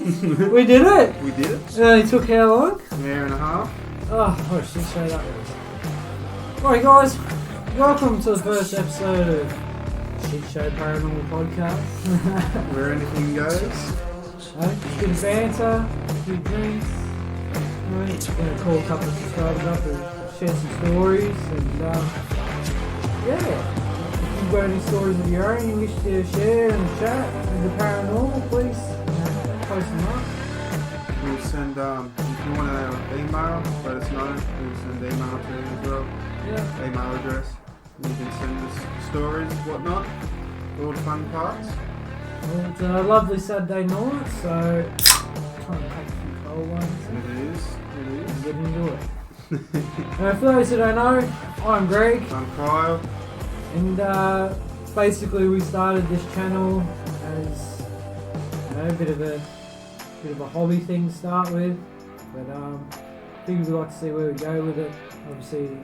We did it! We did it. It only took how long? An hour and a half. Oh, shit, show that was. Alright guys, welcome to the first episode of Shit Show Paranormal Podcast. Where anything goes. A bit of banter, a few drinks. Alright, gonna call a couple of subscribers up and share some stories and yeah. If you've got any stories of your own you wish to share in the chat with the paranormal, please post them up. We'll send, if you want an email, let us know. We'll send email to you as well. Yeah. Email address. You can send us stories, whatnot. All the fun parts. Well, it's a lovely Saturday night, so trying to take a few cold ones It is. and get into it. For those who don't know, I'm Greg, I'm Kyle. and basically we started this channel as a bit of a hobby thing to start with, but figured we'd like to see where we go with it. Obviously,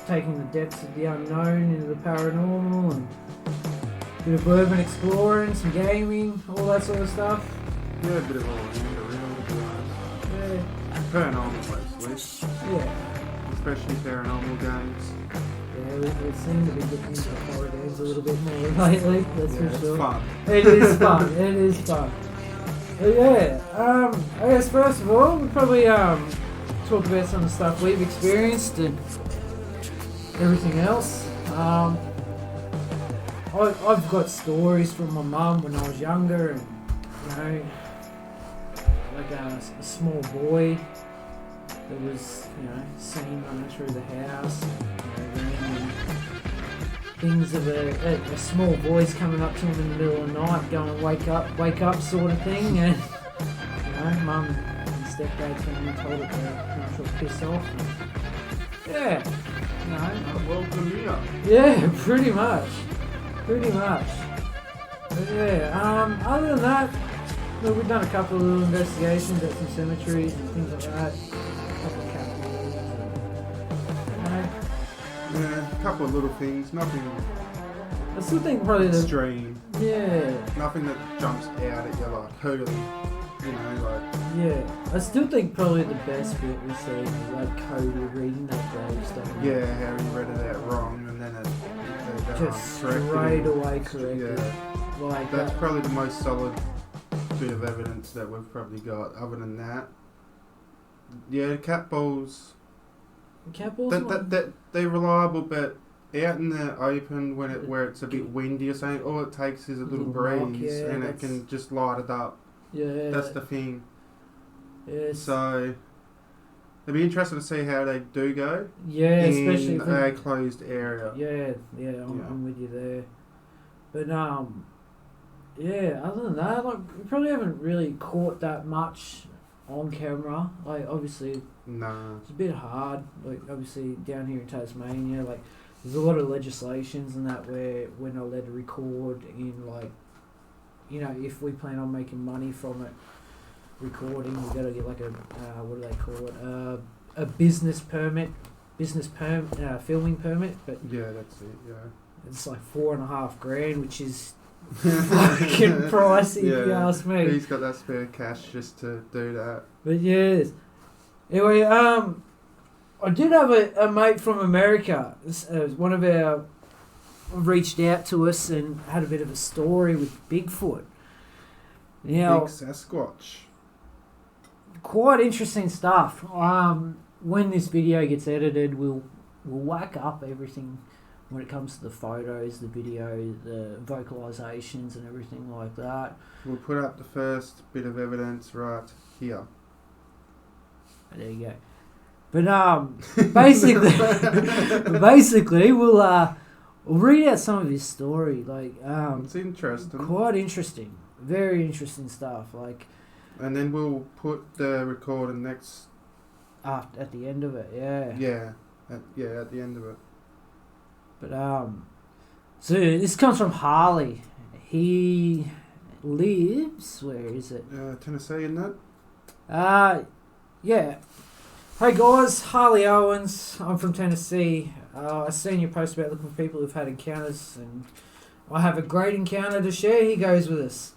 taking the depths of the unknown into the paranormal and a bit of urban exploring, some gaming, all that sort of stuff. Yeah, a bit of all around, really, to be honest. Yeah. Paranormal, mostly. Yeah. Especially paranormal games. Yeah, we seem to be getting into the horror games a little bit more lately, that's for sure. It's fun. It is fun, it is fun. But yeah, I guess first of all, we'll probably talk about some of the stuff we've experienced and everything else. I've got stories from my mum when I was younger, and you know, like a small boy that was, you know, seen running through the house, and things of a small voice coming up to him in the middle of the night, going wake up sort of thing, and you know, mum and stepdad came and told it to sort of piss off. And, yeah, you know. Welcome here. Yeah, pretty much. But yeah, other than that, look, we've done a couple of little investigations at some cemeteries and things like that. A couple of castles. Yeah, a couple of little things, nothing I still think probably extreme. Yeah. Nothing that jumps out at you like totally, you know, like. Yeah, I still think probably the best bit we see is like Cody reading that gravestone. Yeah, how he read it out wrong and then it just straight away corrected. Yeah. Like that's probably the most solid bit of evidence that we've probably got. Other than that, yeah, cat balls. Cat balls. They're reliable, but out in the open where it's a bit windy or something, all it takes is a little breeze rock, yeah, and it can just light it up. Yeah, that's the thing. Yes. So it'd be interesting to see how they do go. Yeah, in especially if a closed area. Yeah, I'm with you there. But yeah. Other than that, like we probably haven't really caught that much on camera. Like obviously, it's a bit hard. Like obviously down here in Tasmania, like there's a lot of legislations and that where we're not allowed to record in, like, you know, if we plan on making money from it. Recording, we gotta get like a what do they call it? A business permit, filming permit. But yeah, that's it. Yeah, it's like $4,500, which is fucking pricey. Yeah, if you ask me. He's got that spare cash just to do that. But yes, anyway, I did have a mate from America. One of our reached out to us and had a bit of a story with Bigfoot. Now, Big Sasquatch. Quite interesting stuff. When this video gets edited, we'll whack up everything when it comes to the photos, the video, the vocalizations and everything like that. We'll put up the first bit of evidence right here. There you go. But basically we'll read out some of his story. Like it's interesting. Quite interesting. Very interesting stuff. Like. And then we'll put the recording next. At the end of it, yeah. Yeah, at the end of it. But so this comes from Harley. He lives. Where is it? Tennessee, isn't it? Yeah. Hey guys, Harley Owens. I'm from Tennessee. I seen your post about looking for people who've had encounters, and I have a great encounter to share. He goes with us.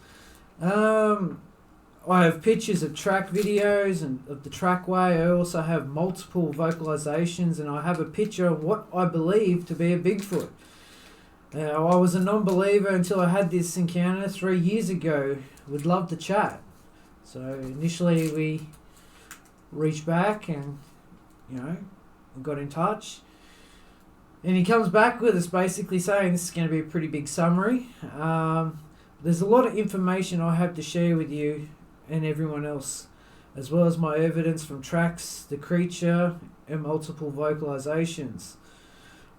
I have pictures of track videos and of the trackway. I also have multiple vocalizations, and I have a picture of what I believe to be a Bigfoot. Now, I was a non-believer until I had this encounter 3 years ago. Would love to chat. So initially we reached back and, we got in touch. And he comes back with us basically saying this is going to be a pretty big summary. There's a lot of information I have to share with you and everyone else, as well as my evidence from tracks, the creature, and multiple vocalizations.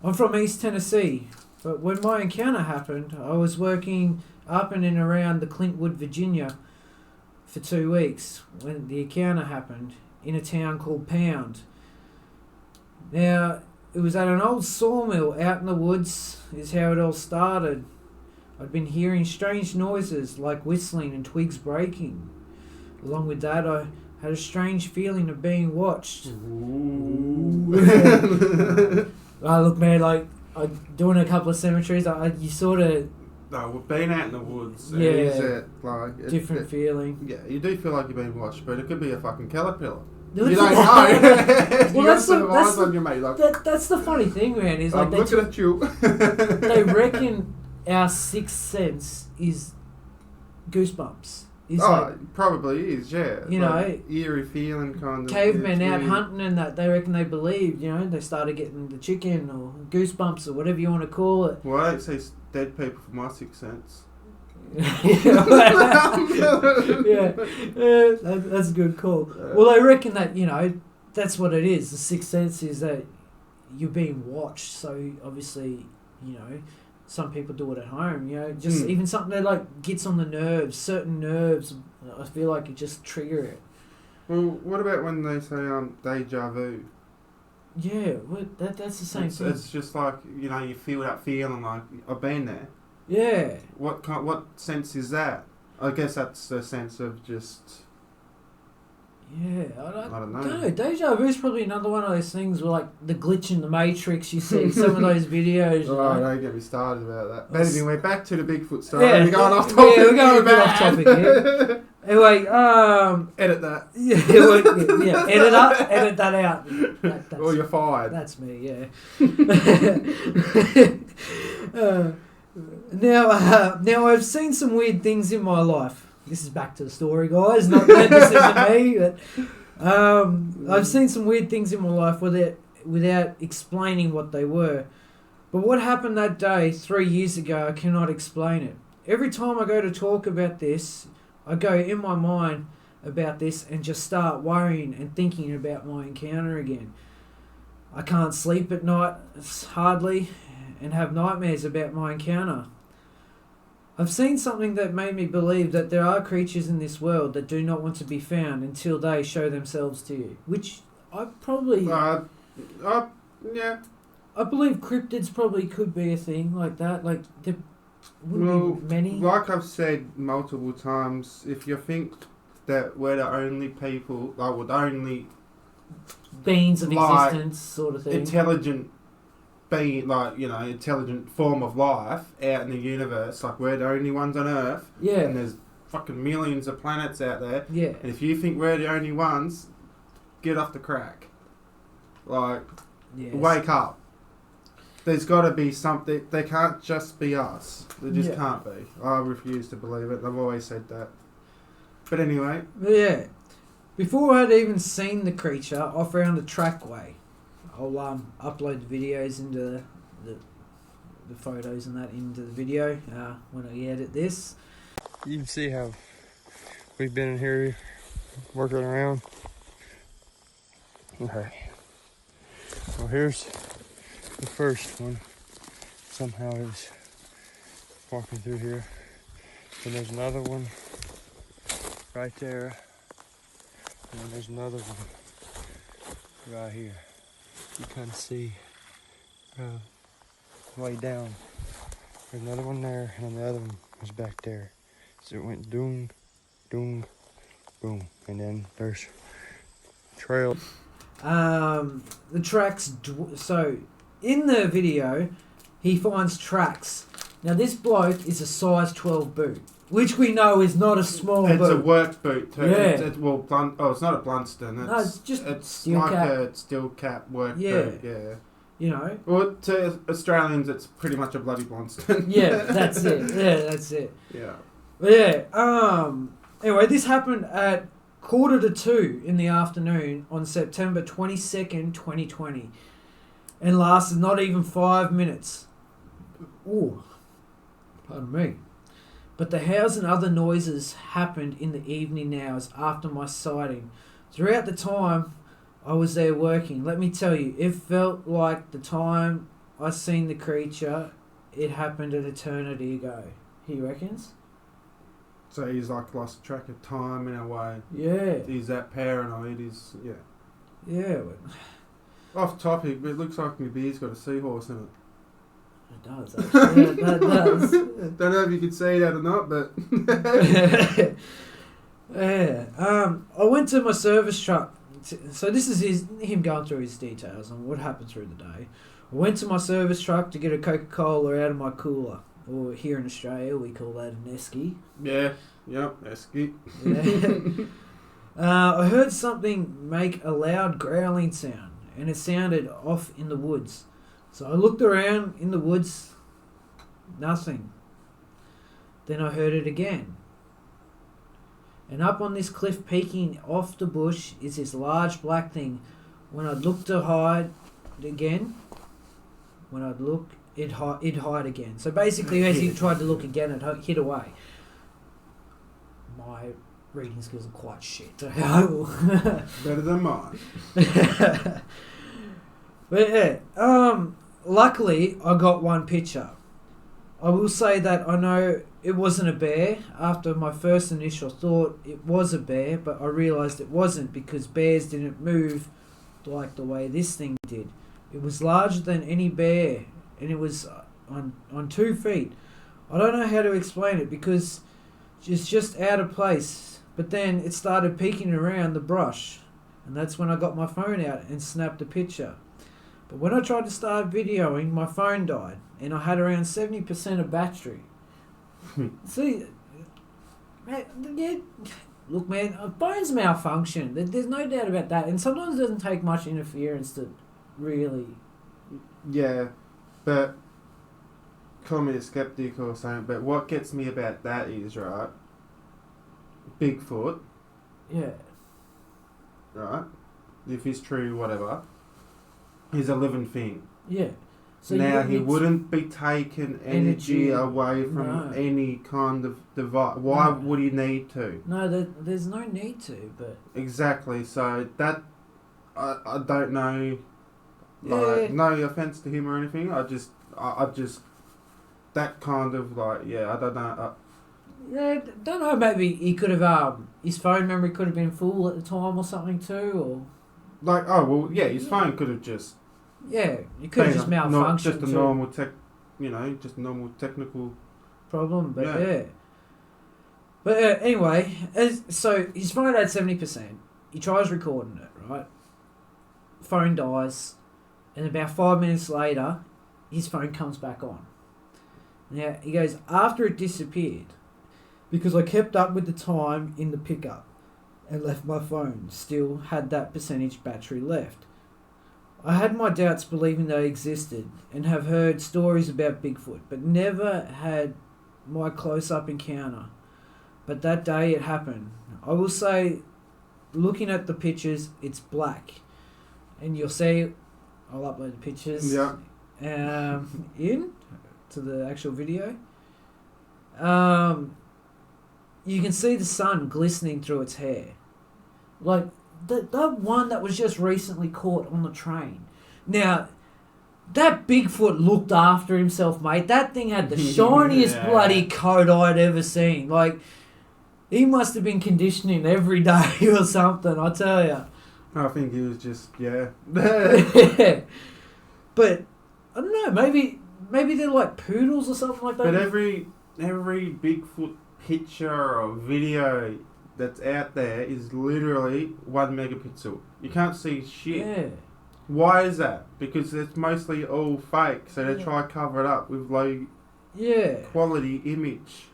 I'm from East Tennessee, but when my encounter happened, I was working up in and around the Clintwood, Virginia for 2 weeks when the encounter happened in a town called Pound. Now, it was at an old sawmill out in the woods is how it all started. I'd been hearing strange noises like whistling and twigs breaking. Along with that, I had a strange feeling of being watched. Look, man, like, doing a couple of cemeteries, you sort of... No, we've been out in the woods. Yeah, Different feeling. Yeah, you do feel like you're being watched, but it could be a fucking caterpillar. You don't know. Well, that's the funny thing, man. Is like I'm looking at you. They reckon our sixth sense is goosebumps. Probably is, yeah. Eerie feeling kind of. Cavemen out hunting and that, they reckon they believed, they started getting the chicken or goosebumps or whatever you want to call it. Well, I don't say dead people for my sixth sense. That's a good call. Well, they reckon that, that's what it is. The sixth sense is that you're being watched. So, obviously, some people do it at home, even something that like gets on the nerves, certain nerves, I feel like it just trigger it. Well, what about when they say deja vu? Yeah, that's the same thing. It's just like, you feel that feeling like, I've been there. Yeah. What sense is that? I guess that's the sense of just... Yeah, I don't know. Deja vu is probably another one of those things where, like, the glitch in the Matrix, you see some of those videos. Don't get me started about that. But anyway, back to the Bigfoot story. Yeah, we're going off topic. Yeah, we're going a bit off topic here. Anyway, edit that. Edit that out. Or you're fired. That's me, yeah. Now I've seen some weird things in my life. This is back to the story, guys. Not this isn't me, but I've seen some weird things in my life without explaining what they were. But what happened that day 3 years ago, I cannot explain it. Every time I go to talk about this, I go in my mind about this and just start worrying and thinking about my encounter again. I can't sleep at night hardly and have nightmares about my encounter. I've seen something that made me believe that there are creatures in this world that do not want to be found until they show themselves to you. Which I probably... yeah. I believe cryptids probably could be a thing like that. Like, there wouldn't be many. Like I've said multiple times, if you think that we're the only people, like, with only... beings of existence sort of thing. Intelligent being, like, intelligent form of life out in the universe, like, we're the only ones on Earth. Yeah. And there's fucking millions of planets out there. Yeah. And if you think we're the only ones, get off the crack. Like, wake up. There's got to be something. They can't just be us. They just can't be. I refuse to believe it. I've always said that. But anyway. Yeah. Before I'd even seen the creature, I found a trackway. I'll upload the videos into the photos and that into the video when I edit this. You can see how we've been in here working around. Okay. Well, here's the first one. Somehow it was walking through here. And there's another one right there. And then there's another one right here. You kind of see way down. There's another one there, and then the other one was back there. So it went doom, doom, boom, and then there's trail. The tracks. So in the video, he finds tracks. Now this bloke is a size 12 boot. which we know is not a small boot. It's a work boot too. Yeah. It's not a Blunston. It's just it's steel like cap. a steel cap work boot. Yeah. You know. Well, to Australians, it's pretty much a bloody Blunston. Yeah, that's it. Yeah, that's it. Yeah. But yeah. Anyway, this happened at 1:45 in the afternoon on September 22nd, 2020, and lasted not even 5 minutes. Ooh, pardon me. But the howls and other noises happened in the evening hours after my sighting. Throughout the time I was there working, let me tell you, it felt like the time I seen the creature, it happened an eternity ago. He reckons? So he's like lost track of time in a way. Yeah. He's that paranoid. Yeah. Yeah. But off topic, but it looks like my beer's got a seahorse in it. It does, actually. Yeah, that does. Don't know if you can see that or not, but... Yeah. I went to my service truck. So this is him going through his details on what happened through the day. I went to my service truck to get a Coca-Cola out of my cooler. Or here in Australia, we call that an esky. Yeah. Yep, esky. Yeah. I heard something make a loud growling sound, and it sounded off in the woods. So I looked around in the woods, nothing. Then I heard it again. And up on this cliff peeking off the bush is this large black thing. When I'd look to hide again, it'd hide again. So basically as he tried to look again, it hid away. My reading skills are quite shit. Better than mine. But yeah, luckily I got one picture. I will say that I know it wasn't a bear. After my first initial thought it was a bear, but I realised it wasn't because bears didn't move like the way this thing did. It was larger than any bear, and it was on 2 feet. I don't know how to explain it because it's just out of place. But then it started peeking around the brush, and that's when I got my phone out and snapped a picture. But when I tried to start videoing, my phone died, and I had around 70% of battery. See, man, yeah, look, man, phones malfunction. There's no doubt about that, and sometimes it doesn't take much interference to really. Yeah, but call me a skeptic or something. But what gets me about that is right. Bigfoot. Yeah. Right. If he's true, whatever. He's a living thing. Yeah. So now he wouldn't be taking energy away from No. any kind of device. Why would he need to? No, there's no need to, but... Exactly, so that... I don't know... Like, no offence to him or anything, I just... That kind of, like, yeah, I don't know... Yeah, don't know, maybe he could have... his phone memory could have been full at the time or something too, or... Like, oh, well, yeah, his phone could have just... Yeah, it could have just malfunctioned. Just a normal just a normal technical problem, but yeah. But anyway, so his phone had 70%. He tries recording it, right? Phone dies, and about 5 minutes later, his phone comes back on. Now he goes, after it disappeared, because I kept up with the time in the pickup and left my phone, still had that percentage battery left. I had my doubts believing they existed and have heard stories about Bigfoot, but never had my close-up encounter. But that day it happened. I will say, looking at the pictures, it's black. And you'll see, I'll upload the pictures in to the actual video. You can see the sun glistening through its hair. Like, that one that was just recently caught on the train. Now, that Bigfoot looked after himself, mate. That thing had the shiniest bloody coat I'd ever seen. Like, he must have been conditioning every day or something, I tell you. I think he was just, But, I don't know, maybe they're like poodles or something like that. But every Bigfoot picture or video that's out there is literally 1 megapixel. You can't see shit. Yeah. Why is that? Because it's mostly all fake, so they try to cover it up with low quality image.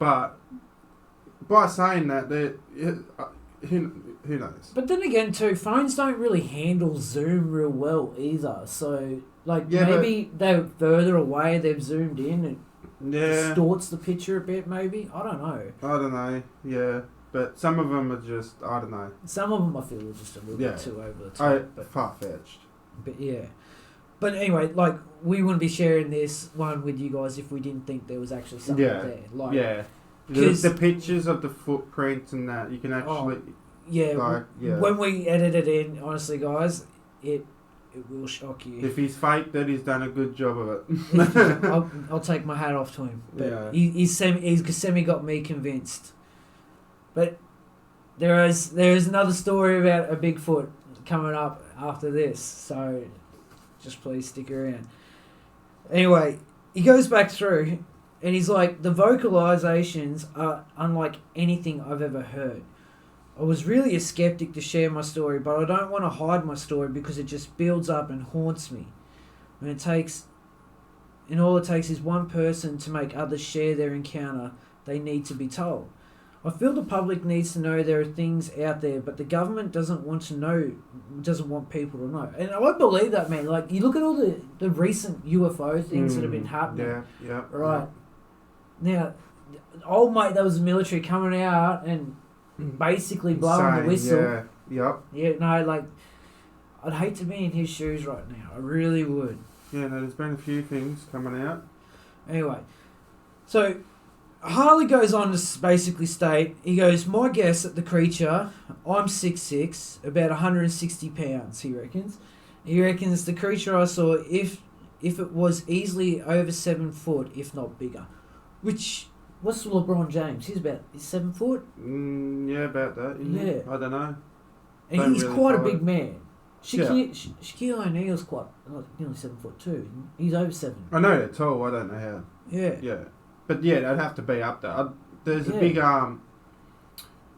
But by saying that, who knows? But then again, too, phones don't really handle zoom real well either. So, maybe they're further away, they've zoomed in and distorts the picture a bit, maybe. I don't know. Yeah. But some of them are just, I don't know. Some of them I feel are just a little bit too over the top. Far-fetched. But yeah. But anyway, like, we wouldn't be sharing this one with you guys if we didn't think there was actually something there. Like, the pictures of the footprints and that, you can actually... When we edit it in, honestly, guys, it will shock you. If he's faked it, he's done a good job of it. I'll take my hat off to him. But he's semi got me convinced. But there is another story about a Bigfoot coming up after this, so just please stick around. Anyway, he goes back through, and he's like, the vocalizations are unlike anything I've ever heard. I was really a skeptic to share my story, but I don't want to hide my story because it just builds up and haunts me. All it takes is one person to make others share their encounter they need to be told. I feel the public needs to know there are things out there, but the government doesn't want people to know. And I believe that, man. Like, you look at all the recent UFO things that have been happening. Yeah. Right. Now, old mate that was military coming out and basically blowing the whistle. Yeah, no, like, I'd hate to be in his shoes right now. I really would. Yeah, no, there's been a few things coming out. Anyway, so... Harley goes on to basically state, he goes, my guess at the creature, I'm 6'6", about 160 pounds, he reckons. He reckons the creature I saw, if it was easily over 7 foot, if not bigger. Which, what's LeBron James? He's 7 foot? Yeah, about that. I don't know. And he's really quite a big man. Shaquille O'Neal's quite, nearly 7 foot too. He's over 7. I know they're tall, I don't know how. Yeah. But yeah, they'd have to be up there. There's a big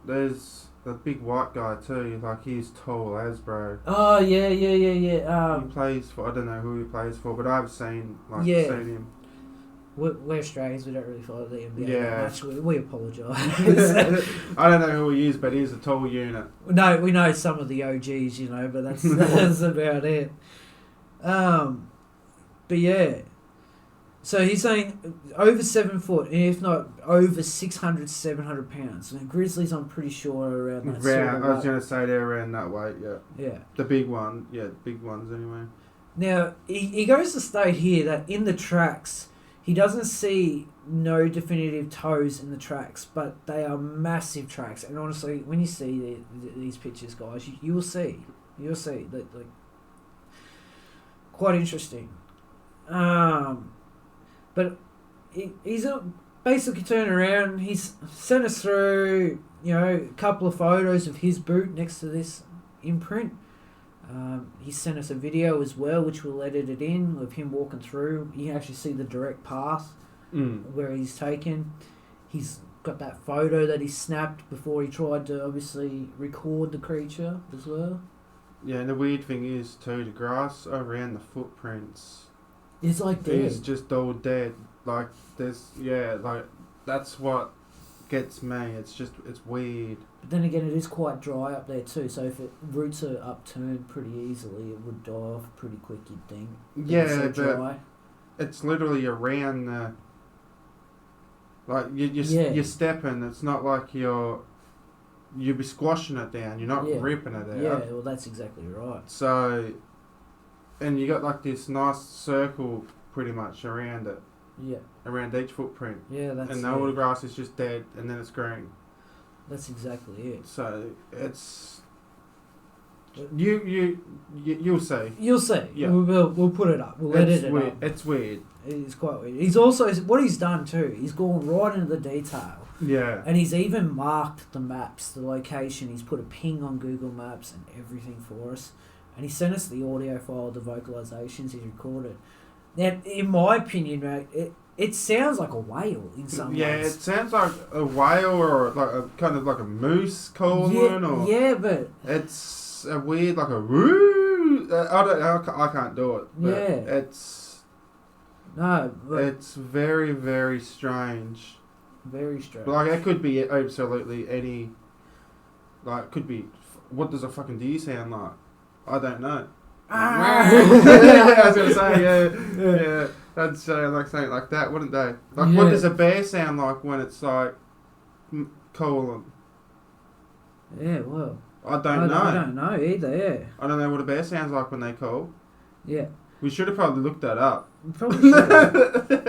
there's a big white guy too. Like, he's tall as bro. Oh yeah. He plays for, I don't know who he plays for, but I've seen him. We're Australians. We don't really follow the NBA that much. We apologise. I don't know who he is, but he's a tall unit. No, we know some of the OGs, but that's about it. But yeah. So he's saying over 7 foot, and if not over 600, 700 pounds. And grizzlies, I'm pretty sure, are around that sort of weight. I was going to say they're around that weight, Yeah. The big one, big ones anyway. Now, he goes to state here that in the tracks, he doesn't see no definitive toes in the tracks, but they are massive tracks. And honestly, when you see these pictures, guys, you will see. You'll see. Like, quite interesting. But he's basically turned around. He's sent us through, a couple of photos of his boot next to this imprint. He sent us a video as well, which we'll edit it in, of him walking through. You can actually see the direct path where he's taken. He's got that photo that he snapped before he tried to obviously record the creature as well. Yeah, and the weird thing is too, the grass around the footprints... It's like dead. It's just all dead. Like, that's what gets me. It's weird. But then again, it is quite dry up there too, so if roots are upturned pretty easily, it would die off pretty quick, you'd think. But it's literally around the... Like, you're stepping, it's not like you'll be squashing it down, you're not ripping it out. Yeah, well, that's exactly right. So... And you got like this nice circle pretty much around it. Yeah. Around each footprint. Yeah, that's it. And all the grass is just dead and then it's green. That's exactly it. So it's... You'll see. You'll see. Yeah. We'll put it up. We'll edit it up. It's weird. It's quite weird. He's also... What he's done too, he's gone right into the detail. Yeah. And he's even marked the maps, the location. He's put a ping on Google Maps and everything for us. And he sent us the audio file of the vocalizations he's recorded. Now, in my opinion, mate, it sounds like a whale in some ways. Yeah, it sounds like a whale or like a kind of like a moose calling. But it's a weird like a woo. I can't do it. But it's very, very strange. Very strange. But like, it could be absolutely any. Like, could be. What does a fucking deer sound like? I don't know. I was gonna say, yeah. That'd sound like something like that, wouldn't they? Like, what does a bear sound like when it's like calling? Yeah, well. I don't know. I don't know either. Yeah. I don't know what a bear sounds like when they call. Yeah. We should have probably looked that up. We probably should.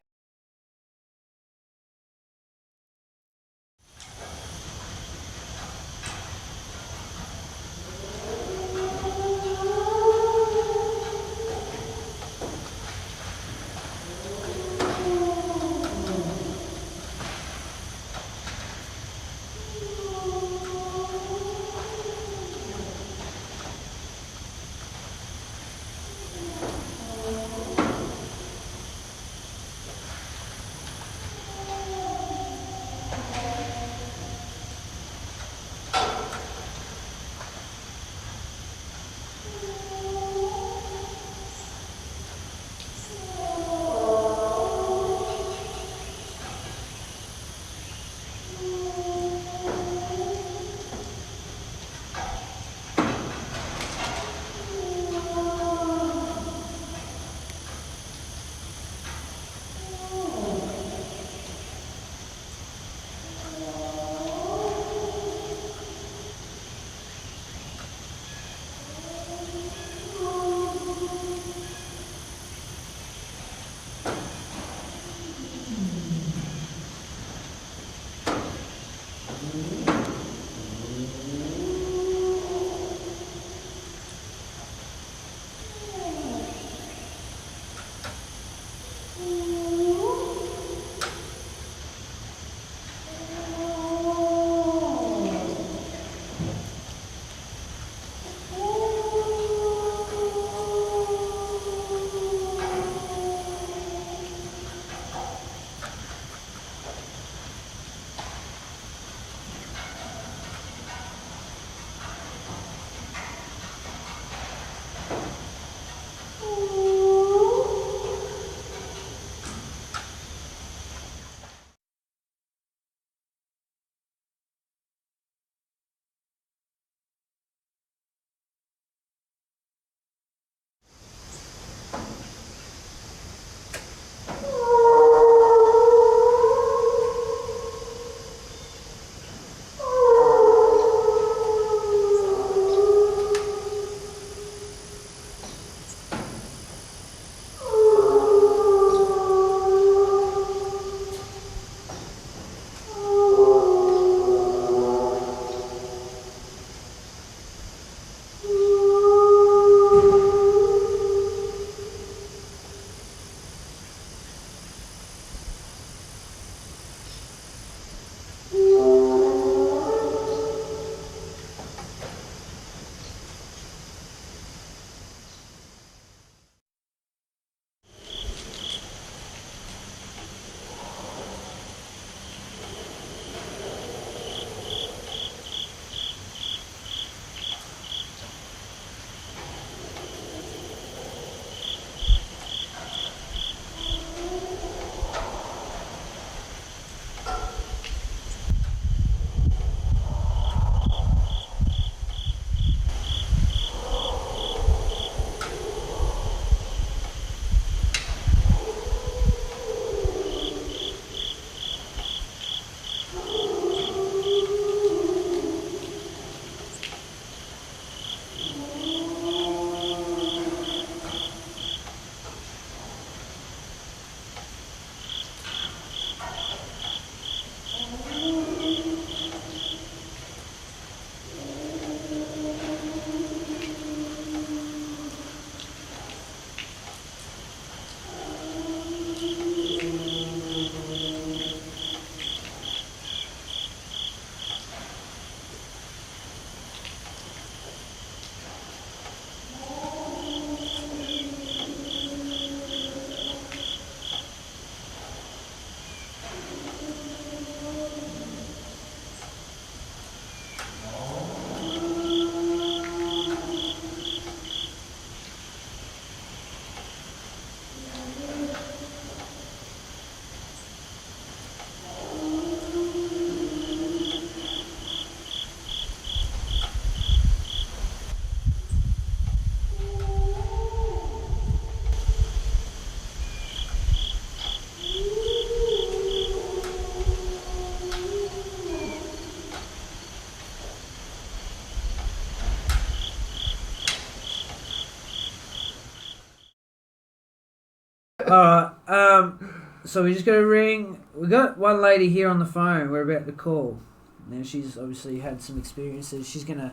So we're just going to ring. We got one lady here on the phone. We're about to call. Now she's obviously had some experiences. We're going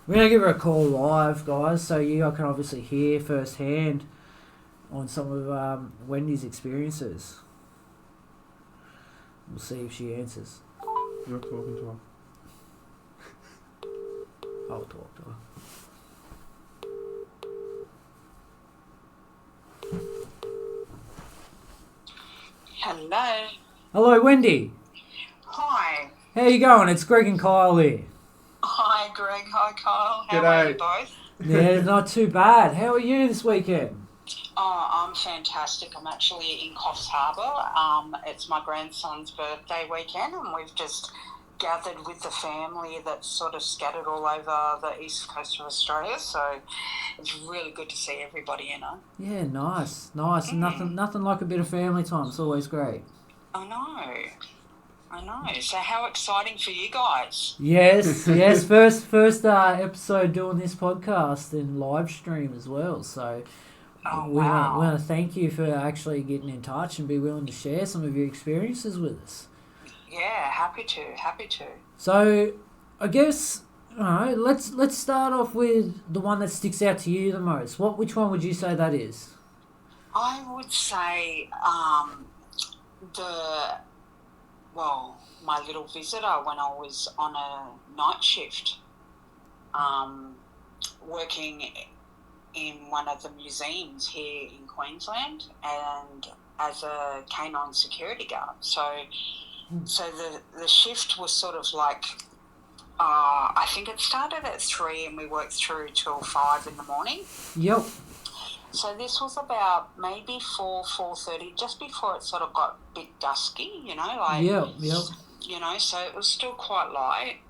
to give her a call live, guys, so you all can obviously hear firsthand on some of Wendy's experiences. We'll see if she answers. You're talking to her. I'll talk to her. Hello. Hello, Wendy. Hi. How you going? It's Greg and Kyle here. Hi, Greg. Hi, Kyle. How G'day. are you both? Yeah, not too bad. How are you this weekend? Oh, I'm fantastic. I'm actually in Coffs Harbour. It's my grandson's birthday weekend, and we've just gathered with the family that's sort of scattered all over the east coast of Australia. So it's really good to see everybody, you know. Yeah, nice. Nothing like a bit of family time. It's always great. I know. So how exciting for you guys? Yes. First episode doing this podcast and live stream as well. So we want to thank you for actually getting in touch and be willing to share some of your experiences with us. Yeah, happy to. So I guess let's start off with the one that sticks out to you the most. Which one would you say that is? I would say my little visitor when I was on a night shift, working in one of the museums here in Queensland, and as a canine security guard. So the shift was sort of like, I think it started at 3 and we worked through till 5 in the morning. Yep. So this was about maybe 4:30, just before it sort of got a bit dusky, you know, like... Yep. You know, so it was still quite light,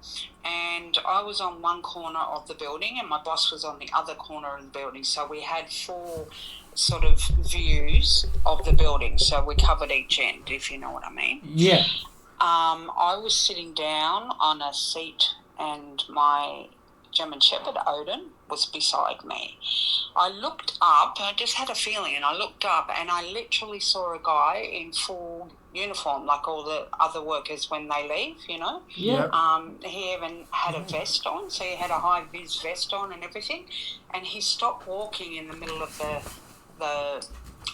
and I was on one corner of the building and my boss was on the other corner of the building. So we had 4 sort of views of the building, so we covered each end, if you know what I mean. Yeah. I was sitting down on a seat and my German Shepherd, Odin, was beside me. I looked up, I just had a feeling, and I looked up and I literally saw a guy in full uniform, like all the other workers when they leave, you know. Yeah. He even had a vest on, so he had a high-vis vest on and everything, and he stopped walking in the middle of the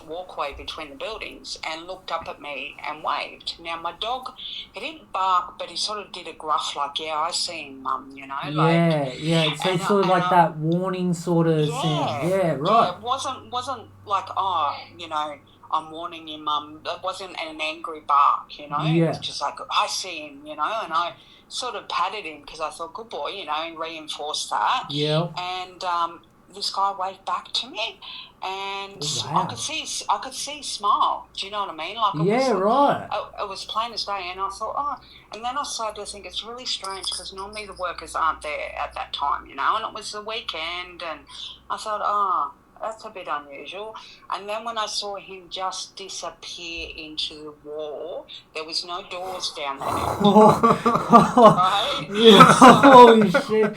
walkway between the buildings and looked up at me and waved. Now my dog, he didn't bark, but he sort of did a gruff, like, yeah, I see him, Mum, you know. It's sort of like that warning sort of sound. Yeah, right. Yeah, it wasn't like, oh, you know, I'm warning you, Mum. It wasn't an angry bark, you know. Yeah. It was just like, I see him, you know, and I sort of patted him because I thought, good boy, you know, and reinforced that. Yeah. And this guy waved back to me, and I could see his smile. Do you know what I mean? Like, it was plain as day, and I thought, and then I started to think it's really strange because normally the workers aren't there at that time, you know, and it was the weekend, and I thought, that's a bit unusual. And then when I saw him just disappear into the wall, there was no doors down there. Right? Yeah. Holy shit.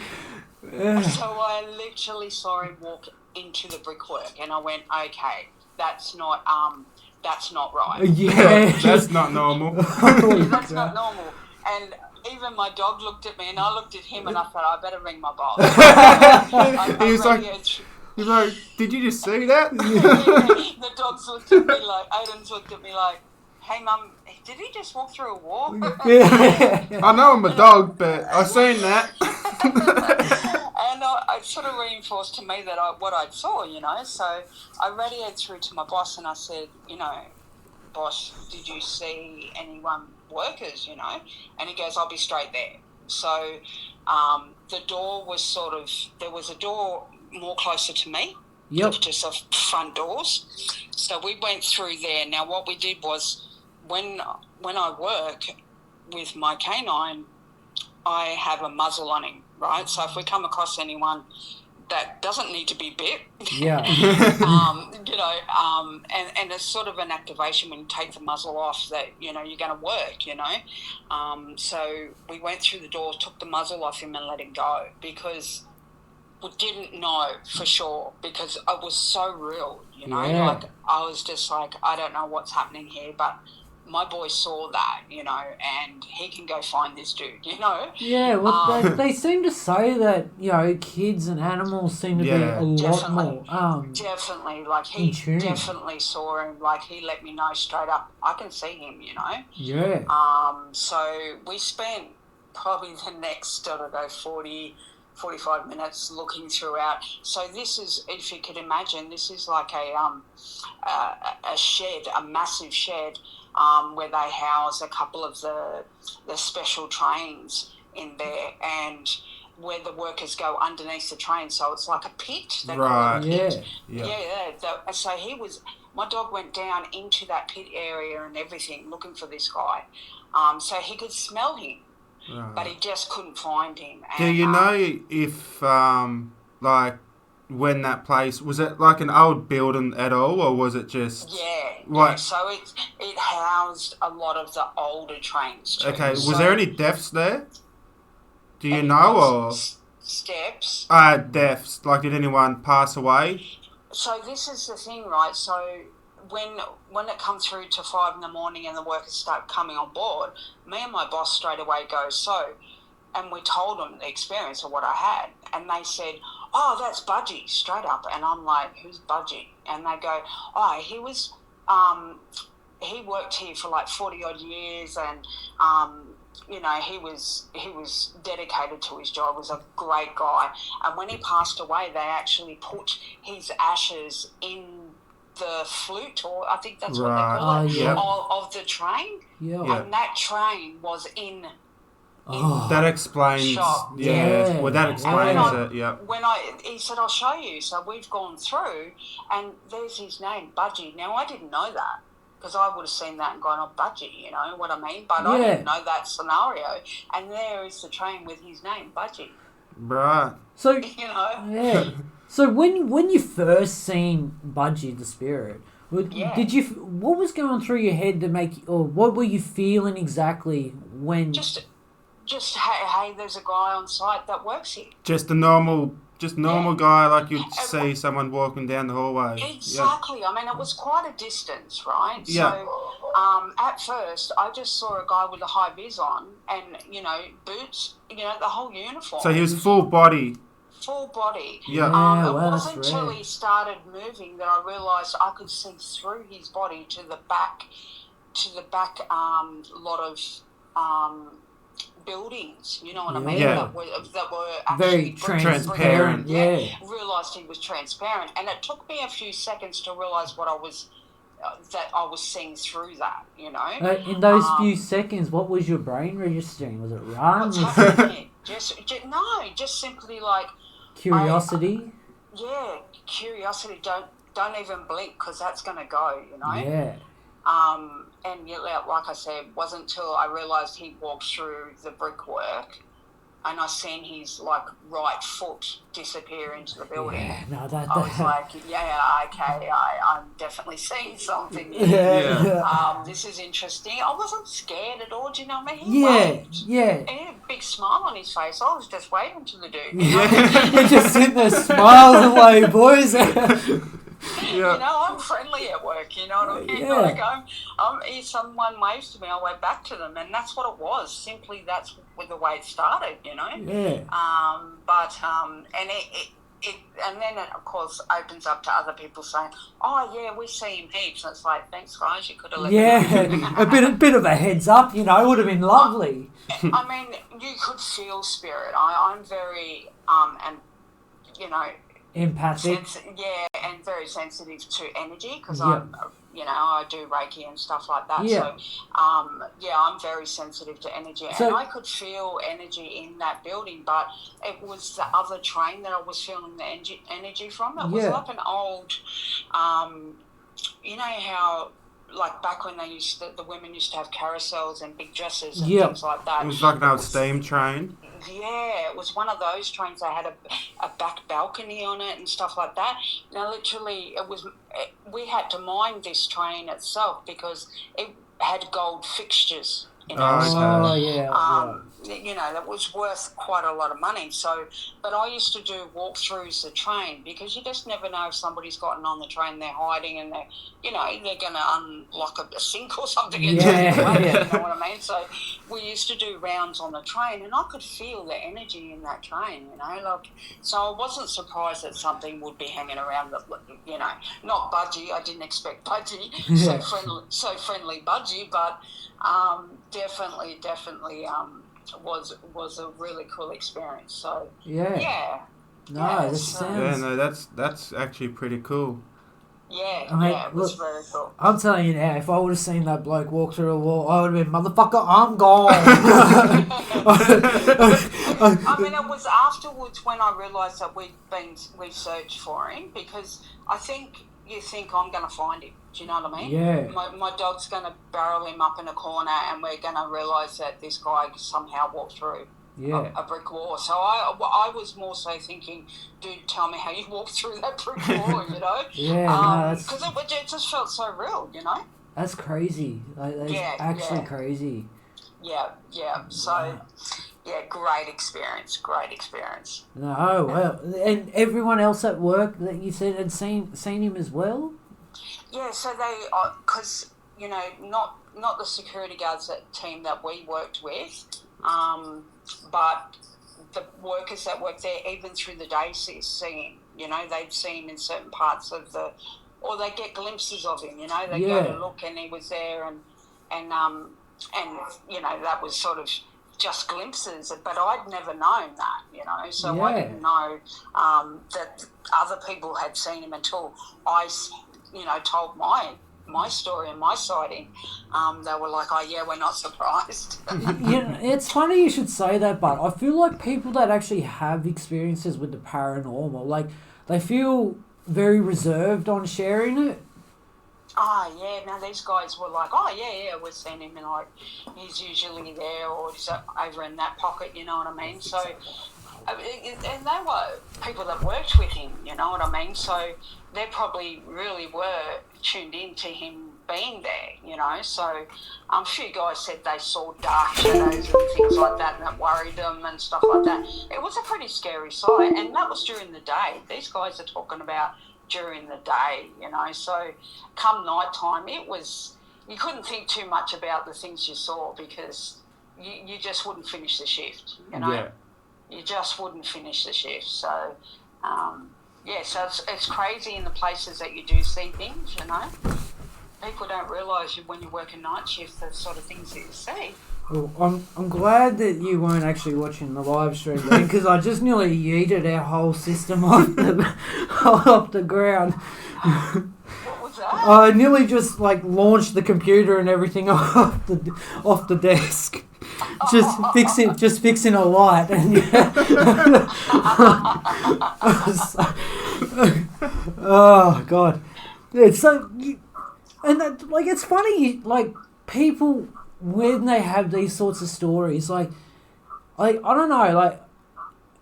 So I literally saw him walk into the brickwork, and I went, okay, that's not right. Yeah. That's not normal. That's not normal. And even my dog looked at me, and I looked at him, and I thought, I better ring my boss. He's like, did you just see that? The dogs looked at me like, Aiden's looked at me like, hey, Mum, did he just walk through a wall? I know I'm a dog, but I seen that. And I sort of reinforced to me that what I saw, you know. So I radioed through to my boss and I said, you know, boss, did you see anyone workers, you know? And he goes, I'll be straight there. So the door was there was a door more closer to me. Yep. Just the front doors. So we went through there. Now what we did was when I work with my canine, I have a muzzle on him, right? So if we come across anyone that doesn't need to be bit, yeah, you know, and it's sort of an activation when you take the muzzle off that, you know, you're going to work, you know. So we went through the door, took the muzzle off him and let him go because didn't know for sure because it was so real, you know. Yeah. Like I was just like, I don't know what's happening here, but my boy saw that, you know, and he can go find this dude, you know. Yeah, well, they seem to say that, you know, kids and animals seem to be a lot more. Definitely, like he definitely saw him. Like he let me know straight up, I can see him, you know. Yeah. So we spent probably the next, I don't know, 45 minutes looking throughout. So this is, if you could imagine, this is like a shed, a massive shed, where they house a couple of the special trains in there, and where the workers go underneath the train. So it's like a pit. They call it a pit. Yeah. So my dog went down into that pit area and everything, looking for this guy. So he could smell him. Right. But he just couldn't find him. And, do you know if, like, when that place, was it like an old building at all, or was it just... Yeah, so it housed a lot of the older trains too. Okay, was there any deaths there? Do you know, or... Steps? Deaths, like did anyone pass away? So this is the thing, right? So... When it comes through to 5 a.m. and the workers start coming on board, me and my boss straight away go, and we told them the experience of what I had, and they said, oh, that's Budgy, straight up. And I'm like, who's Budgy? And they go, oh, he was, he worked here for like 40 odd years, and, you know, he was dedicated to his job, was a great guy. And when he passed away, they actually put his ashes in the flute, or I think that's what they call it, of the train. Yeah. And that train was in that explains. Shock. Yeah. Well, that explains it. Yeah. He said, I'll show you. So we've gone through, and there's his name, Budgy. Now I didn't know that, because I would have seen that and gone, oh, Budgy, you know what I mean? But I didn't know that scenario. And there is the train with his name, Budgy. Right. So, you know. Yeah. So when you first seen Budgy the spirit, did you? What was going through your head to make, or what were you feeling exactly when? Just hey, there's a guy on site that works here. Just a normal guy, like you'd see someone walking down the hallway. Exactly. I mean, it was quite a distance, right? Yeah. So, at first, I just saw a guy with a high vis on, and you know, boots, you know, the whole uniform. So he was full body. Full body. Yeah. It wasn't until he started moving that I realised I could see through his body to the back lot of buildings, you know what I mean? Yeah. That were actually very transparent. Yeah. Realised he was transparent, and it took me a few seconds to realise what I was seeing through that, you know. In those few seconds, what was your brain registering? Was it run? Just simply like curiosity. Curiosity. Don't even blink, because that's going to go, you know. Yeah. And yet, like I said, it wasn't until I realised he walked through the brickwork, and I seen his like right foot disappear into the building. Yeah, no, I was like, okay, I'm definitely seeing something. This is interesting. I wasn't scared at all. Do you know what I mean? He waved. Yeah. And he had a big smile on his face. I was just waving to the dude. You're just sitting there smiling away, boys. You know, I'm friendly at work, you know what I mean? Like, if someone waves to me, I wave back to them, and that's what it was. Simply, that's the way it started, you know? Yeah. And then it, of course, opens up to other people saying, oh, yeah, we see him heaps. And it's like, thanks, guys, you could have let me know. a bit of a heads up, you know, would have been lovely. I mean, you could feel spirit. I'm very, and, you know, empathic. And very sensitive to energy, because I'm, you know, I do Reiki and stuff like that. So, I'm very sensitive to energy, and I could feel energy in that building, but it was the other train that I was feeling the energy from. It was like an old, you know how, like back when the women used to have carousels and big dresses and things like that. It was like an old steam train. Yeah, it was one of those trains that had a back balcony on it and stuff like that. Now, literally, we had to mine this train itself because it had gold fixtures in it. Oh, that was worth quite a lot of money. So, but I used to do walkthroughs the train because you just never know if somebody's gotten on the train, they're hiding, and they're going to unlock a sink or something. And take it away, you know what I mean? So we used to do rounds on the train, and I could feel the energy in that train, so I wasn't surprised that something would be hanging around, not Budgy. I didn't expect Budgy, so friendly Budgy, but definitely was a really cool experience. So that's actually pretty cool. It was very cool. I'm telling you now, if I would have seen that bloke walk through a wall, I would have been, motherfucker, I'm gone. I mean, it was afterwards when I realised that we searched for him, because you think I'm going to find him. Do you know what I mean? Yeah. My dog's going to barrel him up in a corner, and we're going to realise that this guy somehow walked through a brick wall. So I was more so thinking, dude, tell me how you walked through that brick wall, because it just felt so real, That's crazy. That's actually crazy. Yeah. So, great experience. No, well, and everyone else at work that you said had seen him as well? Yeah, so they, because, not the security guards team that we worked with, but the workers that work there, even through the day, see him. They'd see him in certain parts of or they get glimpses of him. They go to look, and he was there, and that was sort of just glimpses. But I'd never known that, so I didn't know that other people had seen him until I, told my story and my sighting. They were like, oh yeah, we're not surprised. It's funny you should say that, but I feel like people that actually have experiences with the paranormal, like, they feel very reserved on sharing it. Oh yeah, now these guys were like, oh yeah, we've seen him, and like, he's usually there, or he's over in that pocket, you know what I mean? So, and they were people that worked with him, you know what I mean? So they probably really were tuned in to him being there, so a few guys said they saw dark shadows and things like that, and that worried them and stuff like that. It was a pretty scary sight, and that was during the day. These guys are talking about during the day, so come night time, you couldn't think too much about the things you saw, because you just wouldn't finish the shift, you just wouldn't finish the shift. So so it's crazy in the places that you do see things, people don't realise when you work a night shift the sort of things that you see. Well, I'm glad that you weren't actually watching the live stream, because I just nearly yeeted our whole system off the ground. What was that? I nearly just launched the computer and everything off the desk. Just fixing a light, and oh god, it's so, and that, it's funny, people, when they have these sorts of stories, I don't know,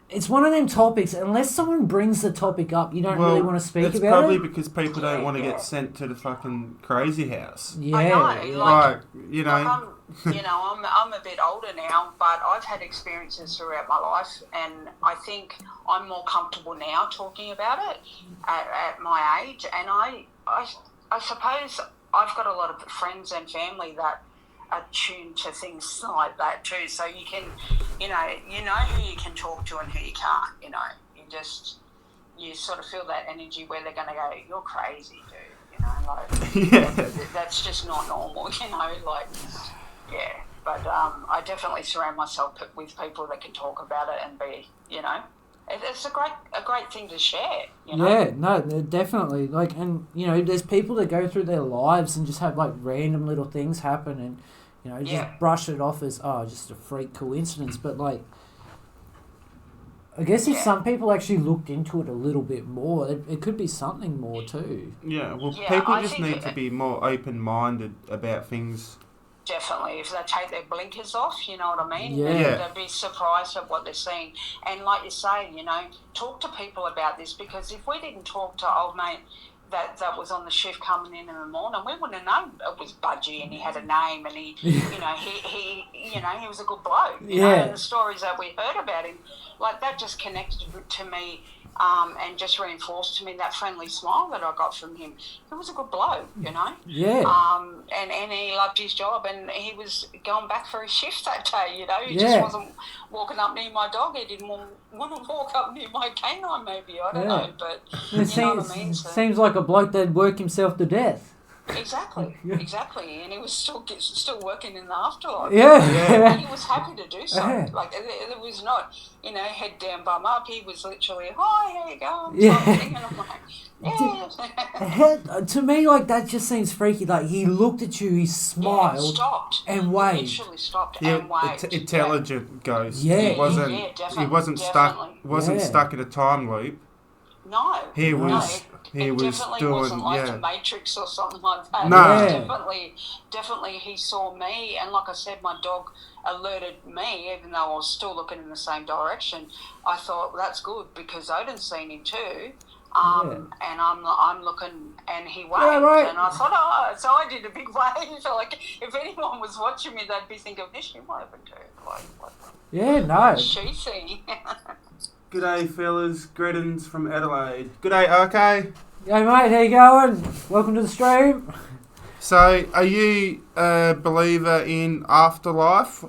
it's one of them topics, unless someone brings the topic up, you don't really want to speak about it. It's probably because people don't want to get sent to the fucking crazy house. Yeah. I know, I'm a bit older now, but I've had experiences throughout my life, and I think I'm more comfortable now talking about it at my age, and I suppose I've got a lot of friends and family that are tuned to things like that too, so you can, you know who you can talk to and who you can't, you sort of feel that energy where they're going to go, you're crazy, dude, that's just not normal, but I definitely surround myself with people that can talk about it and be, it's a great thing to share, Yeah, no, definitely. And, there's people that go through their lives and just have, random little things happen and, just brush it off as, just a freak coincidence. But, I guess if some people actually looked into it a little bit more, it could be something more too. Yeah, well, people just need to be more open-minded about things. Definitely. If they take their blinkers off, you know what I mean? Yeah. They'll be surprised at what they're seeing. And like you say, talk to people about this, because if we didn't talk to old mate, that was on the shift coming in the morning. We wouldn't have known it was Budgy, and he had a name, and he he was a good bloke. You know, and the stories that we heard about him, like that, just connected to me. And just reinforced to me that friendly smile that I got from him. He was a good bloke, you know. Yeah. And he loved his job, and he was going back for his shift that day, you know. He just wasn't walking up near my dog. He didn't want to walk up near my canine, maybe. I don't know, but you know what I mean. So, seems like a bloke that'd work himself to death. Exactly, and he was still working in the afterlife. Yeah. And he was happy to do so. Yeah. Like it was not, head down, bum up. He was literally, hi, how you going? Yeah. And I'm like, yeah. To me, like that just seems freaky. Like he looked at you, he smiled, stopped, and waved. Literally stopped and waved. Intelligent ghost. Yeah. He wasn't stuck in a time loop. No. He was definitely wasn't like the Matrix or something like that. No. Definitely he saw me, and like I said, my dog alerted me, even though I was still looking in the same direction. I thought, well, that's good, because Odin's seen him too. And I'm looking, and he waved, and I thought, so I did a big wave. Like, if anyone was watching me, they'd be thinking, this she waving too. What's she seeing? G'day, fellas. Greetings from Adelaide. G'day, RK. Hey, mate, how you going? Welcome to the stream. So, are you a believer in afterlife?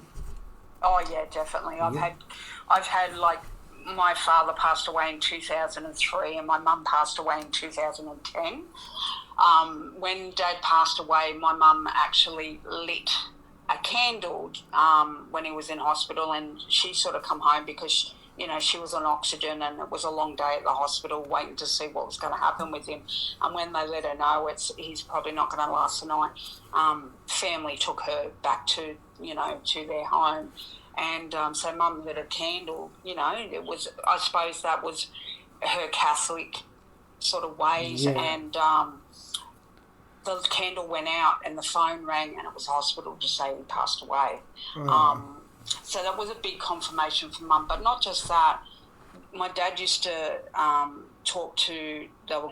Oh yeah, definitely. I've had like, my father passed away in 2003, and my mum passed away in 2010. When Dad passed away, my mum actually lit a candle when he was in hospital, and she sort of come home because she was on oxygen, and it was a long day at the hospital waiting to see what was going to happen with him. And when they let her know he's probably not going to last the night, family took her back to their home. And so Mum lit a candle, it was, I suppose that was her Catholic sort of ways. Yeah. And the candle went out, and the phone rang, and it was hospital to say he passed away. So that was a big confirmation for Mum. But not just that, my dad used to talk to the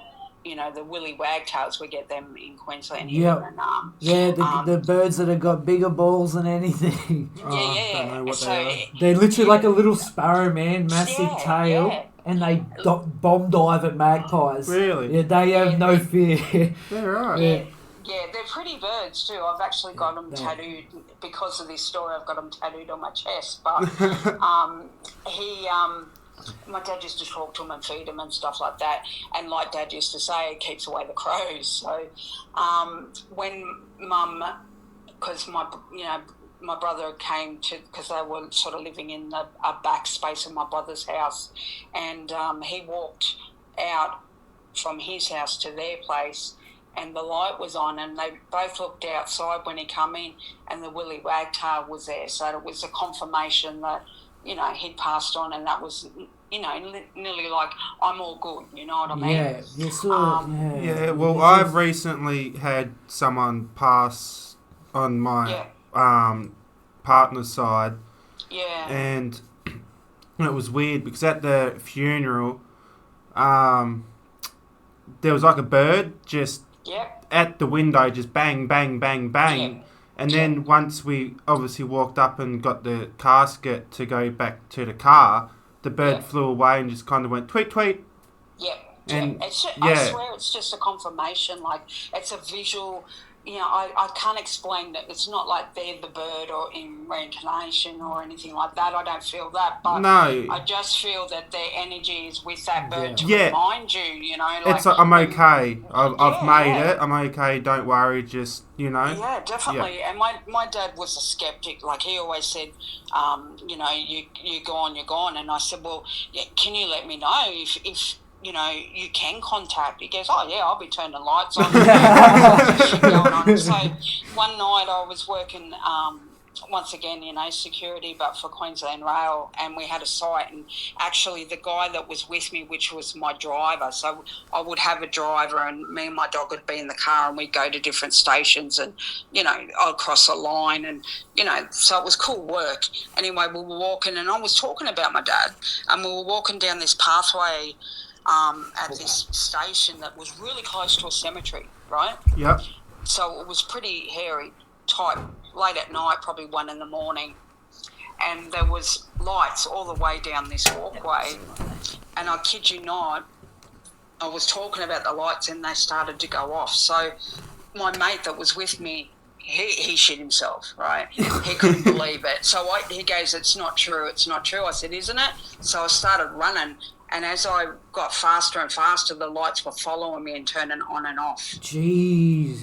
willy wagtails. We get them in Queensland here. Yep. And, the birds that have got bigger balls than anything. Don't know what they are. They're literally like a little sparrow, man, massive tail, and they bomb dive at magpies. Really? Yeah, they have no fear. They're right. Yeah, they're pretty birds too. I've actually got them tattooed because of this story. I've got them tattooed on my chest. But my dad used to talk to him and feed him and stuff like that. And like Dad used to say, it keeps away the crows. So when Mum, because my brother came to, because they were sort of living in a back space of my brother's house, and he walked out from his house to their place, and the light was on, and they both looked outside when he come in, and the willy wagtail was there. So it was a confirmation that, he'd passed on, and that was, nearly like, I'm all good, you know what I mean? Yeah, you saw well, I've recently had someone pass on my partner's side. Yeah. And it was weird, because at the funeral, there was like a bird just at the window, just bang, bang, bang, bang. Yeah. And then once we obviously walked up and got the casket to go back to the car, the bird flew away and just kind of went tweet, tweet. Yeah. And I swear it's just a confirmation. Like, it's a visual. I can't explain that. It's not like they're the bird or in reincarnation or anything like that. I don't feel that. But no. I just feel that their energy is with that bird to remind you, Like, I'm okay. I've made it. I'm okay. Don't worry. Just, Yeah, definitely. Yeah. And my dad was a skeptic. Like, he always said, you're gone. And I said, well, can you let me know if you can contact. He goes, oh yeah, I'll be turning lights on. Going on. So one night I was working, once again, security, but for Queensland Rail, and we had a site, and actually the guy that was with me, which was my driver, so I would have a driver, and me and my dog would be in the car, and we'd go to different stations, and, I'd cross a line, and, so it was cool work. Anyway, we were walking, and I was talking about my dad, and we were walking down this pathway at this station that was really close to a cemetery, right? Yep. So it was pretty hairy type, late at night, probably 1 a.m, and there was lights all the way down this walkway, and I kid you not, I was talking about the lights and they started to go off. So my mate that was with me, he shit himself, right? He couldn't believe it. So he goes, it's not true. I said, isn't it? So I started running, and as I got faster and faster, the lights were following me and turning on and off. Jeez,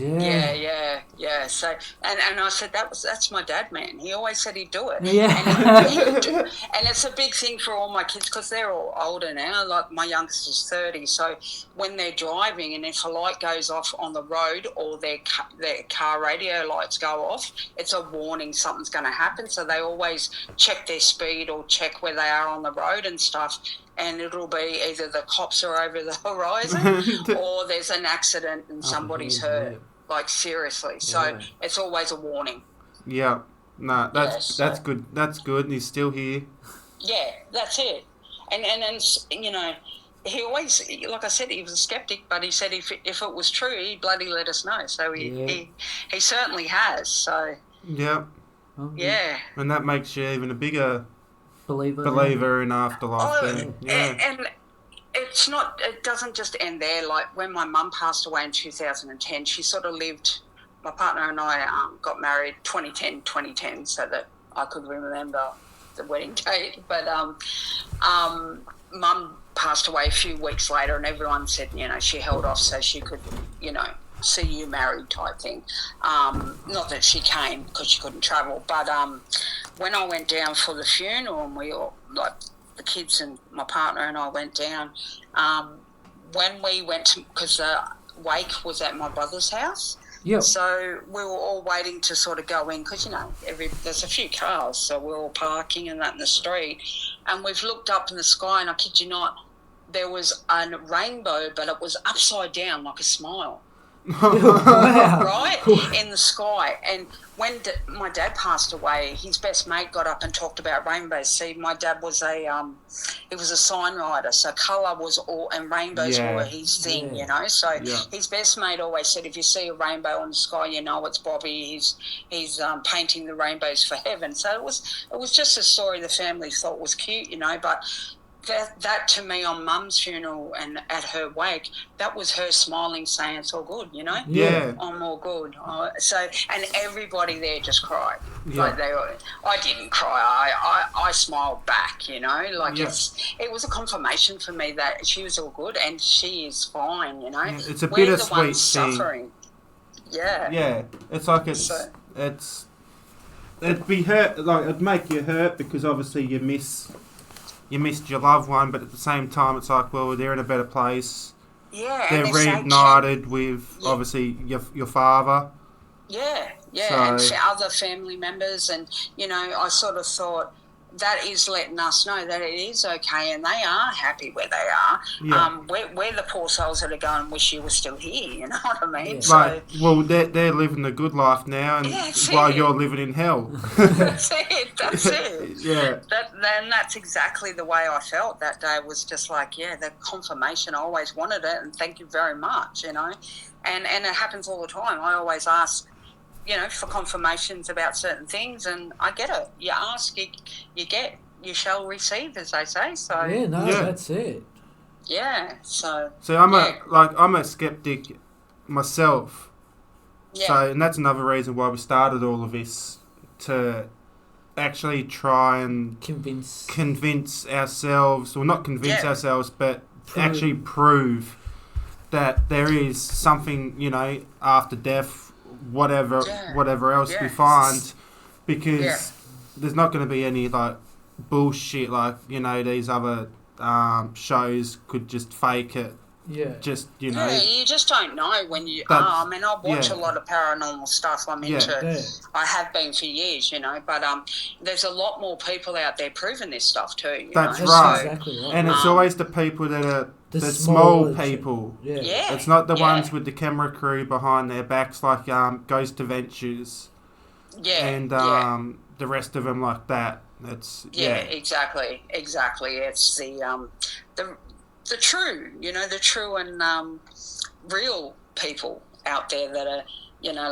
Yeah. So, and I said, that's my dad, man. He always said he'd do it. Yeah. And it's a big thing for all my kids because they're all older now. Like my youngest is 30. So when they're driving and if a light goes off on the road or their car radio lights go off, it's a warning something's going to happen. So they always check their speed or check where they are on the road and stuff. And it'll be either the cops are over the horizon or there's an accident and somebody's hurt, like seriously. So it's always a warning. Yeah. No, that's good. That's good. And he's still here. Yeah, that's it. And you know, he always, like I said, he was a skeptic, but he said if it was true, he'd bloody let us know. So he certainly has. So yeah. Yeah. And that makes you even a bigger believer in afterlife. And it's not. It doesn't just end there. Like when my mum passed away in 2010, she sort of lived. My partner and I got married 2010, so that I could remember the wedding date. But mum passed away a few weeks later, and everyone said, you know, she held off so she could, you know, see you married type thing. Not that she came because she couldn't travel, but when I went down for the funeral, and we all, like the kids and my partner and I went down, when we went to, because the wake was at my brother's house. Yeah. So we were all waiting to sort of go in because, you know, there's a few cars, so we're all parking and that in the street. And we've looked up in the sky, and I kid you not, there was a rainbow, but it was upside down like a smile. Right? In the sky. And when my dad passed away, his best mate got up and talked about rainbows. See, my dad was he was a sign writer, so colour was all, and rainbows were his thing, you know. So his best mate always said, if you see a rainbow in the sky, you know it's Bobby. He's painting the rainbows for heaven. So it was just a story the family thought was cute, you know, but that to me on Mum's funeral and at her wake, that was her smiling, saying it's all good, you know. Yeah, I'm all good. So and everybody there just cried. Like I didn't cry. I smiled back, you know. Like it was a confirmation for me that she was all good and she is fine, you know. It's a bittersweet thing. Yeah. Yeah, it's like it'd be hurt. Like it'd make you hurt because obviously you missed your loved one, but at the same time, it's like, well, they're in a better place. Yeah, they're reunited with obviously your father. Yeah, and other family members, and you know, I sort of thought that is letting us know that it is okay, and they are happy where they are. Yeah. We're the poor souls that are going, wish you were still here. You know what I mean? Yeah. So, right. Well, they're living the good life now, and while you're living in hell. That's it. Yeah. Then that's exactly the way I felt that day. Was just like, the confirmation. I always wanted it, and thank you very much. You know, and it happens all the time. I always ask, you know, for confirmations about certain things, and I get it. You ask, you get, you shall receive, as they say. So that's it. Yeah. So I'm a skeptic myself. Yeah. So, and that's another reason why we started all of this, to actually try and convince ourselves, or not convince ourselves, but actually prove that there is something, you know, after death, whatever else we find, because there's not going to be any like bullshit like, you know, these other shows could just fake it. Yeah. Just, you know. Yeah, you just don't know when you are. I mean, I watch a lot of paranormal stuff. I'm into it. I have been for years, you know, but there's a lot more people out there proving this stuff too. That's know? right. So, exactly right. And it's always the people that are the small people. Yeah. It's not the ones with the camera crew behind their backs like Ghost Adventures. Yeah. And the rest of them like that. It's exactly. It's the the true and real people out there that are,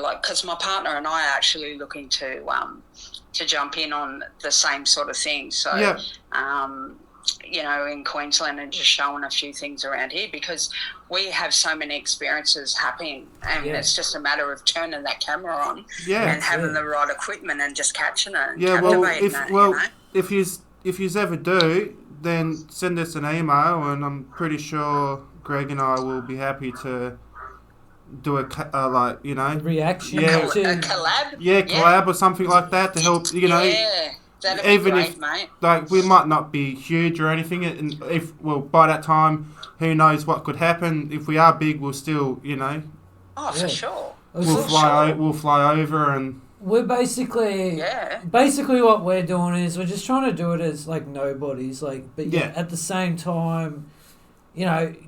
like, because my partner and I are actually looking to jump in on the same sort of thing. So, in Queensland, and just showing a few things around here, because we have so many experiences happening, and it's just a matter of turning that camera on and having the right equipment and just catching it and captivating it. If you ever do, then send us an email, and I'm pretty sure Greg and I will be happy to do a reaction, a collab, collab or something like that to help. That'd be great, mate. Like, we might not be huge or anything, and by that time, who knows what could happen. If we are big, we'll still, for sure. We'll fly over, and we're basically what we're doing is we're just trying to do it as like nobodies, like, but at the same time,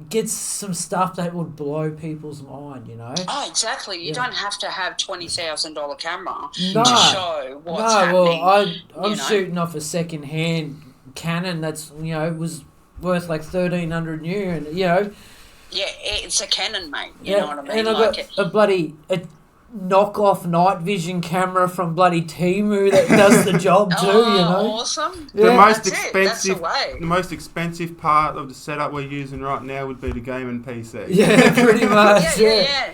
get some stuff that would blow people's mind, Oh, exactly. You don't have to have $20,000 camera to show what's happening. I'm shooting off a second-hand Canon that's, was worth like $1,300 new, and, Yeah, it's a Canon, mate. You know what I mean? And I've got a knock-off night vision camera from bloody Temu that does the job too, Awesome. The most expensive part of the setup we're using right now would be the gaming PC. Yeah, pretty much. Yeah.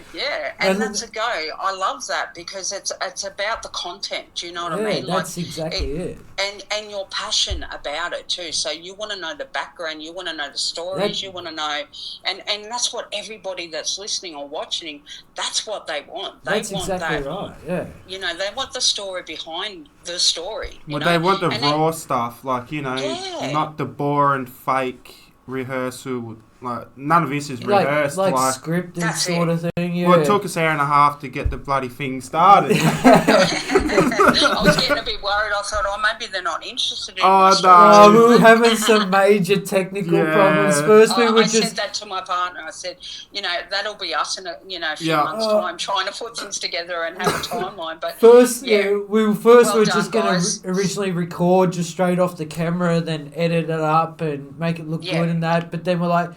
And that's a go. I love that, because it's about the content. Do you know what I mean? That's exactly it. And your passion about it too. So you want to know the background, you want to know the stories, you want to know, and that's what everybody that's listening or watching, that's what they want. That's exactly right, yeah. They want the story behind the story. They want the raw stuff, like, not the boring fake rehearsal. Like, none of this is rehearsed. Like scripted sort of thing, yeah. Well, it took us an hour and a half to get the bloody thing started. I was getting a bit worried. I thought, maybe they're not interested in my story. We were having some major technical problems. First, I said that to my partner. I said, that'll be us in a few months' time, trying to put things together and have a timeline. But first, we were just going to originally record just straight off the camera, then edit it up and make it look good and that. But then we're like,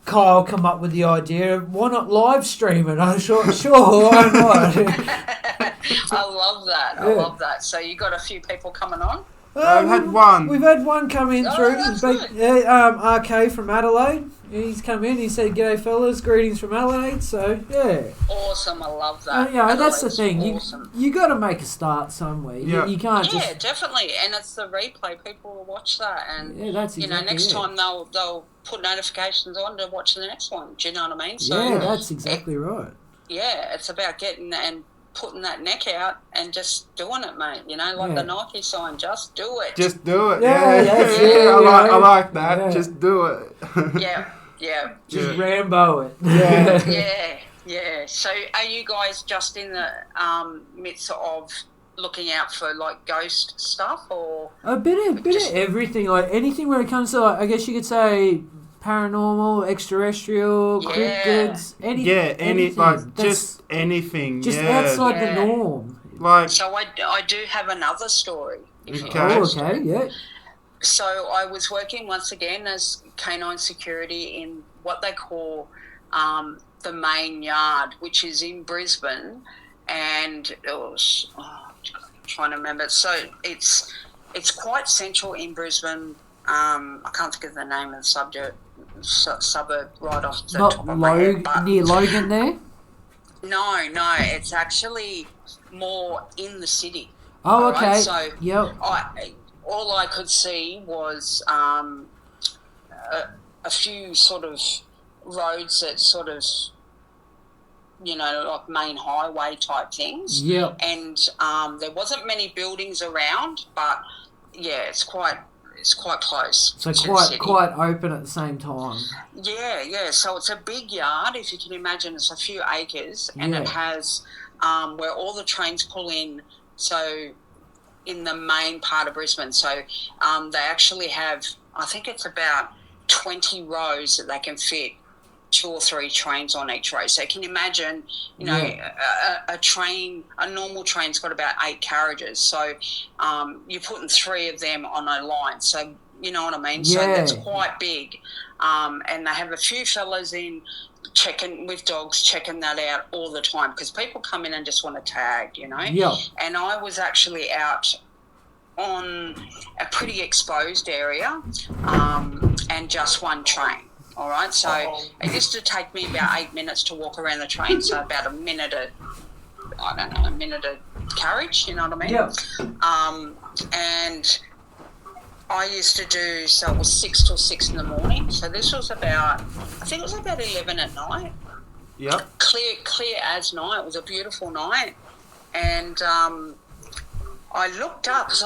Kyle come up with the idea, why not live stream it? I thought, sure, why not? I love that. I love that. So you got a few people coming on? We've had one. We've had one come in through. That's good. RK from Adelaide. He's come in. He said, "G'day, fellas. Greetings from Adelaide." So awesome. I love that. That's the thing. Awesome. You got to make a start somewhere. You can't. Yeah, definitely. And it's the replay. People will watch that, and that's exactly next time they'll put notifications on to watch the next one. Do you know what I mean? So that's exactly right. Yeah, it's about getting and putting that neck out and just doing it, mate. Like the Nike sign, just do it. Just do it. I like that. Yeah. Just do it. Yeah. Just Rambo it. Yeah. So are you guys just in the midst of looking out for like ghost stuff, or a bit of everything, like anything where it comes to, like, I guess you could say paranormal, extraterrestrial, cryptids, anything. Just anything. Just outside the norm. Like, so I do have another story. Okay. So I was working once again as canine security in what they call the main yard, which is in Brisbane, and it was I'm trying to remember. So it's quite central in Brisbane. I can't think of the name of the suburb right off the top of my head. Near Logan there? No, it's actually more in the city. Oh, okay. Right? So all I could see was a few sort of roads that sort of, like main highway type things. Yeah. And there wasn't many buildings around, but it's quite close. So quite open at the same time. Yeah. So it's a big yard, if you can imagine. It's a few acres, and it has where all the trains pull in. So in the main part of Brisbane, so they actually have, I think it's about 20 rows that they can fit 2 or 3 trains on each row. So you can imagine, a normal train's got about 8 carriages. So you're putting 3 of them on a line. So You know what I mean? So that's quite big. And they have a few fellas in checking with dogs, checking that out all the time because people come in and just want to tag, you know. Yeah. And I was actually out on a pretty exposed area and just one train. All right, so it used to take me about 8 minutes to walk around the train, so about a minute of carriage, you know what I mean? Yeah. And I used to do, so it was 6 till 6 in the morning, so this was about, I think it was about 11 at night. Yep. Clear as night. It was a beautiful night. And I looked up because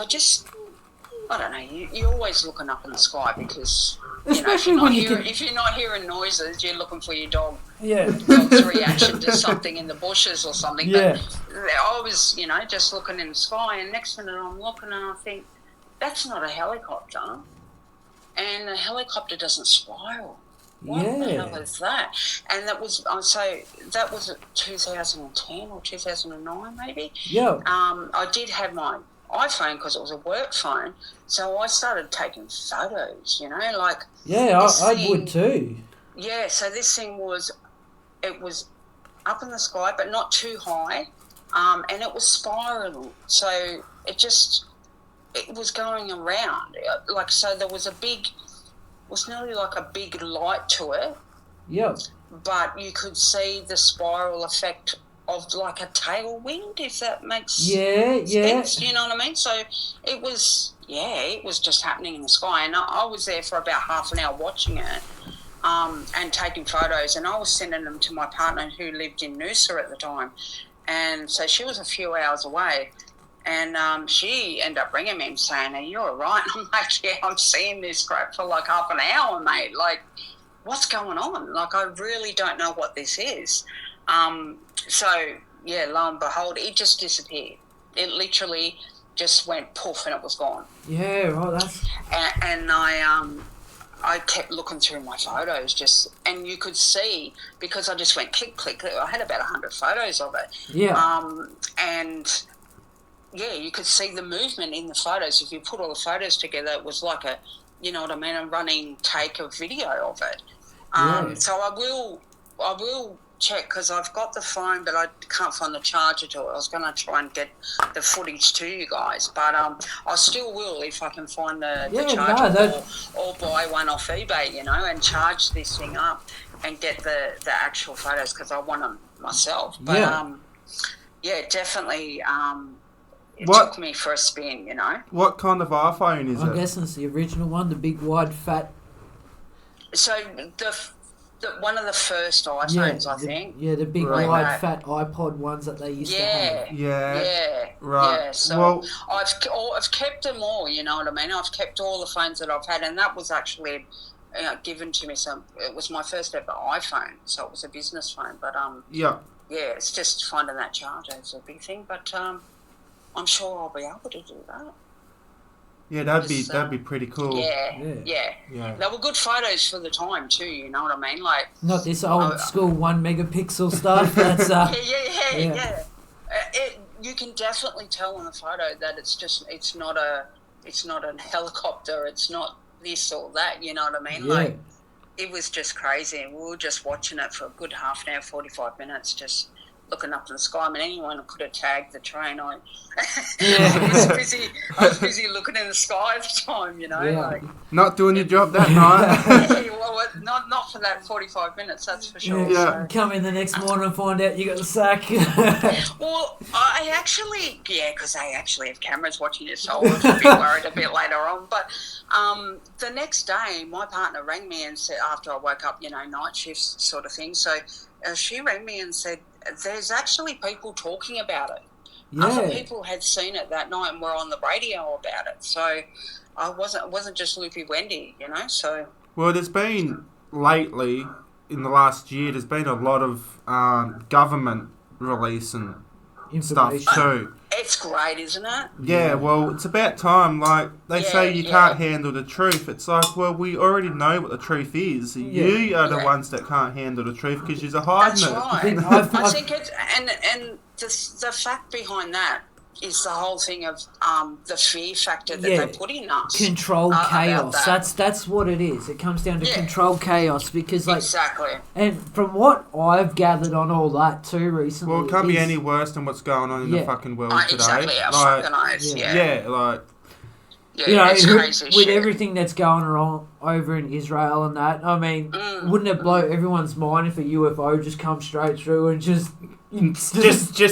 I don't know, you're always looking up in the sky because... Especially if you're not hearing noises, you're looking for your dog's reaction to something in the bushes or something. Yeah. But I was, just looking in the sky, and next minute I'm looking and I think, that's not a helicopter. And a helicopter doesn't spiral. What the hell is that? And that was, that was 2010 or 2009 maybe. Yeah. I did have my iPhone because it was a work phone, so I started taking photos, like... Yeah, I would too. Yeah, so this thing was up in the sky, but not too high, and it was spiraling, so it was going around, so there was was nearly like a big light to it. Yeah. But you could see the spiral effect of like a tailwind, if that makes sense. You know what I mean? So it was just happening in the sky, and I was there for about half an hour watching it and taking photos, and I was sending them to my partner who lived in Noosa at the time, and so she was a few hours away, and she ended up ringing me and saying, "Are you all right?" I'm like, "Yeah, I'm seeing this crap for like half an hour, mate. Like, what's going on? Like, I really don't know what this is." So, yeah, lo and behold, it just disappeared. It literally just went poof and it was gone. Yeah, right, that's... And I kept looking through my photos and you could see, because I just went click, click, click. I had about 100 photos of it. Yeah. And, yeah, you could see the movement in the photos. If you put all the photos together, it was like a running take of video of it. So I will check, because I've got the phone but I can't find the charger to it. I was going to try and get the footage to you guys, but I still will if I can find the charger or buy one off eBay, and charge this thing up and get the actual photos, because I want them myself. But definitely it took me for a spin, What kind of iPhone is it? I'm guessing it's the original one, the big wide fat... So one of the first iPhones, I think. Yeah, the big wide fat iPod ones that they used to have. Yeah. Right. Yeah, so I've kept them all, you know what I mean? I've kept all the phones that I've had, and that was actually given to me. It was my first ever iPhone, so it was a business phone. But it's just finding that charger is a big thing. But I'm sure I'll be able to do that. Yeah, that'd be pretty cool. Yeah. They were good photos for the time too. You know what I mean? Like, not this old school 1 megapixel stuff. That's yeah. You can definitely tell in the photo that it's not a helicopter. It's not this or that. You know what I mean? Yeah. Like, it was just crazy, and we were just watching it for a good half an hour, 45 minutes, just looking up in the sky. I mean, anyone could have tagged the train. I was busy looking in the sky at the time, like, not doing your job that night. Well, not for that 45 minutes, that's for sure. Yeah. Come in the next morning and find out you got the sack. Well, I actually, because I actually have cameras watching it, so I was a bit worried a bit later on. But the next day, my partner rang me and said, after I woke up, night shifts sort of thing. So she rang me and said, there's actually people talking about it. Yeah. Other people had seen it that night and were on the radio about it. So it wasn't just Loopy Wendy, so... Well, there's been lately, in the last year, there's been a lot of government releasing stuff too. It's great, isn't it? Yeah, well, it's about time. Like, they say you can't handle the truth. It's like, well, we already know what the truth is. You are the ones that can't handle the truth because you're hiding it. That's right. I think it's... And the fact behind that is the whole thing of the fear factor that they put in us. Controlled chaos. That's what it is. It comes down to controlled chaos because, like, exactly. And from what I've gathered on all that too recently, well, it can't be any worse than what's going on in the fucking world today. Exactly. Yeah, it's crazy with everything that's going on over in Israel and that. I mean, wouldn't it blow everyone's mind if a UFO just come straight through and just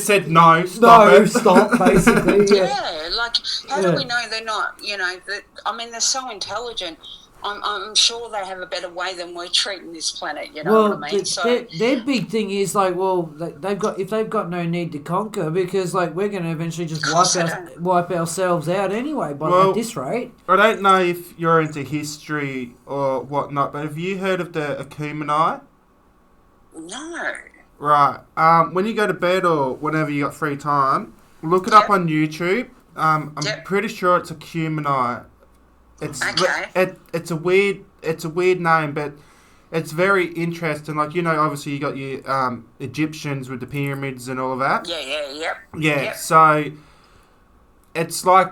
said no, stop, basically. Yeah, like how do we know they're not? You know, I mean, they're so intelligent. I'm sure they have a better way than we're treating this planet. You know what I mean? So their big thing is like, well, they've got no need to conquer because like we're going to eventually just wipe ourselves out anyway. At this rate, I don't know if you're into history or whatnot, but have you heard of the Akumeni? No. Right. When you go to bed or whenever you got free time, look it up on YouTube. I'm pretty sure it's Akumeni. It's a weird name, but it's very interesting. Like, you know, obviously you got your Egyptians with the pyramids and all of that. Yeah. So it's like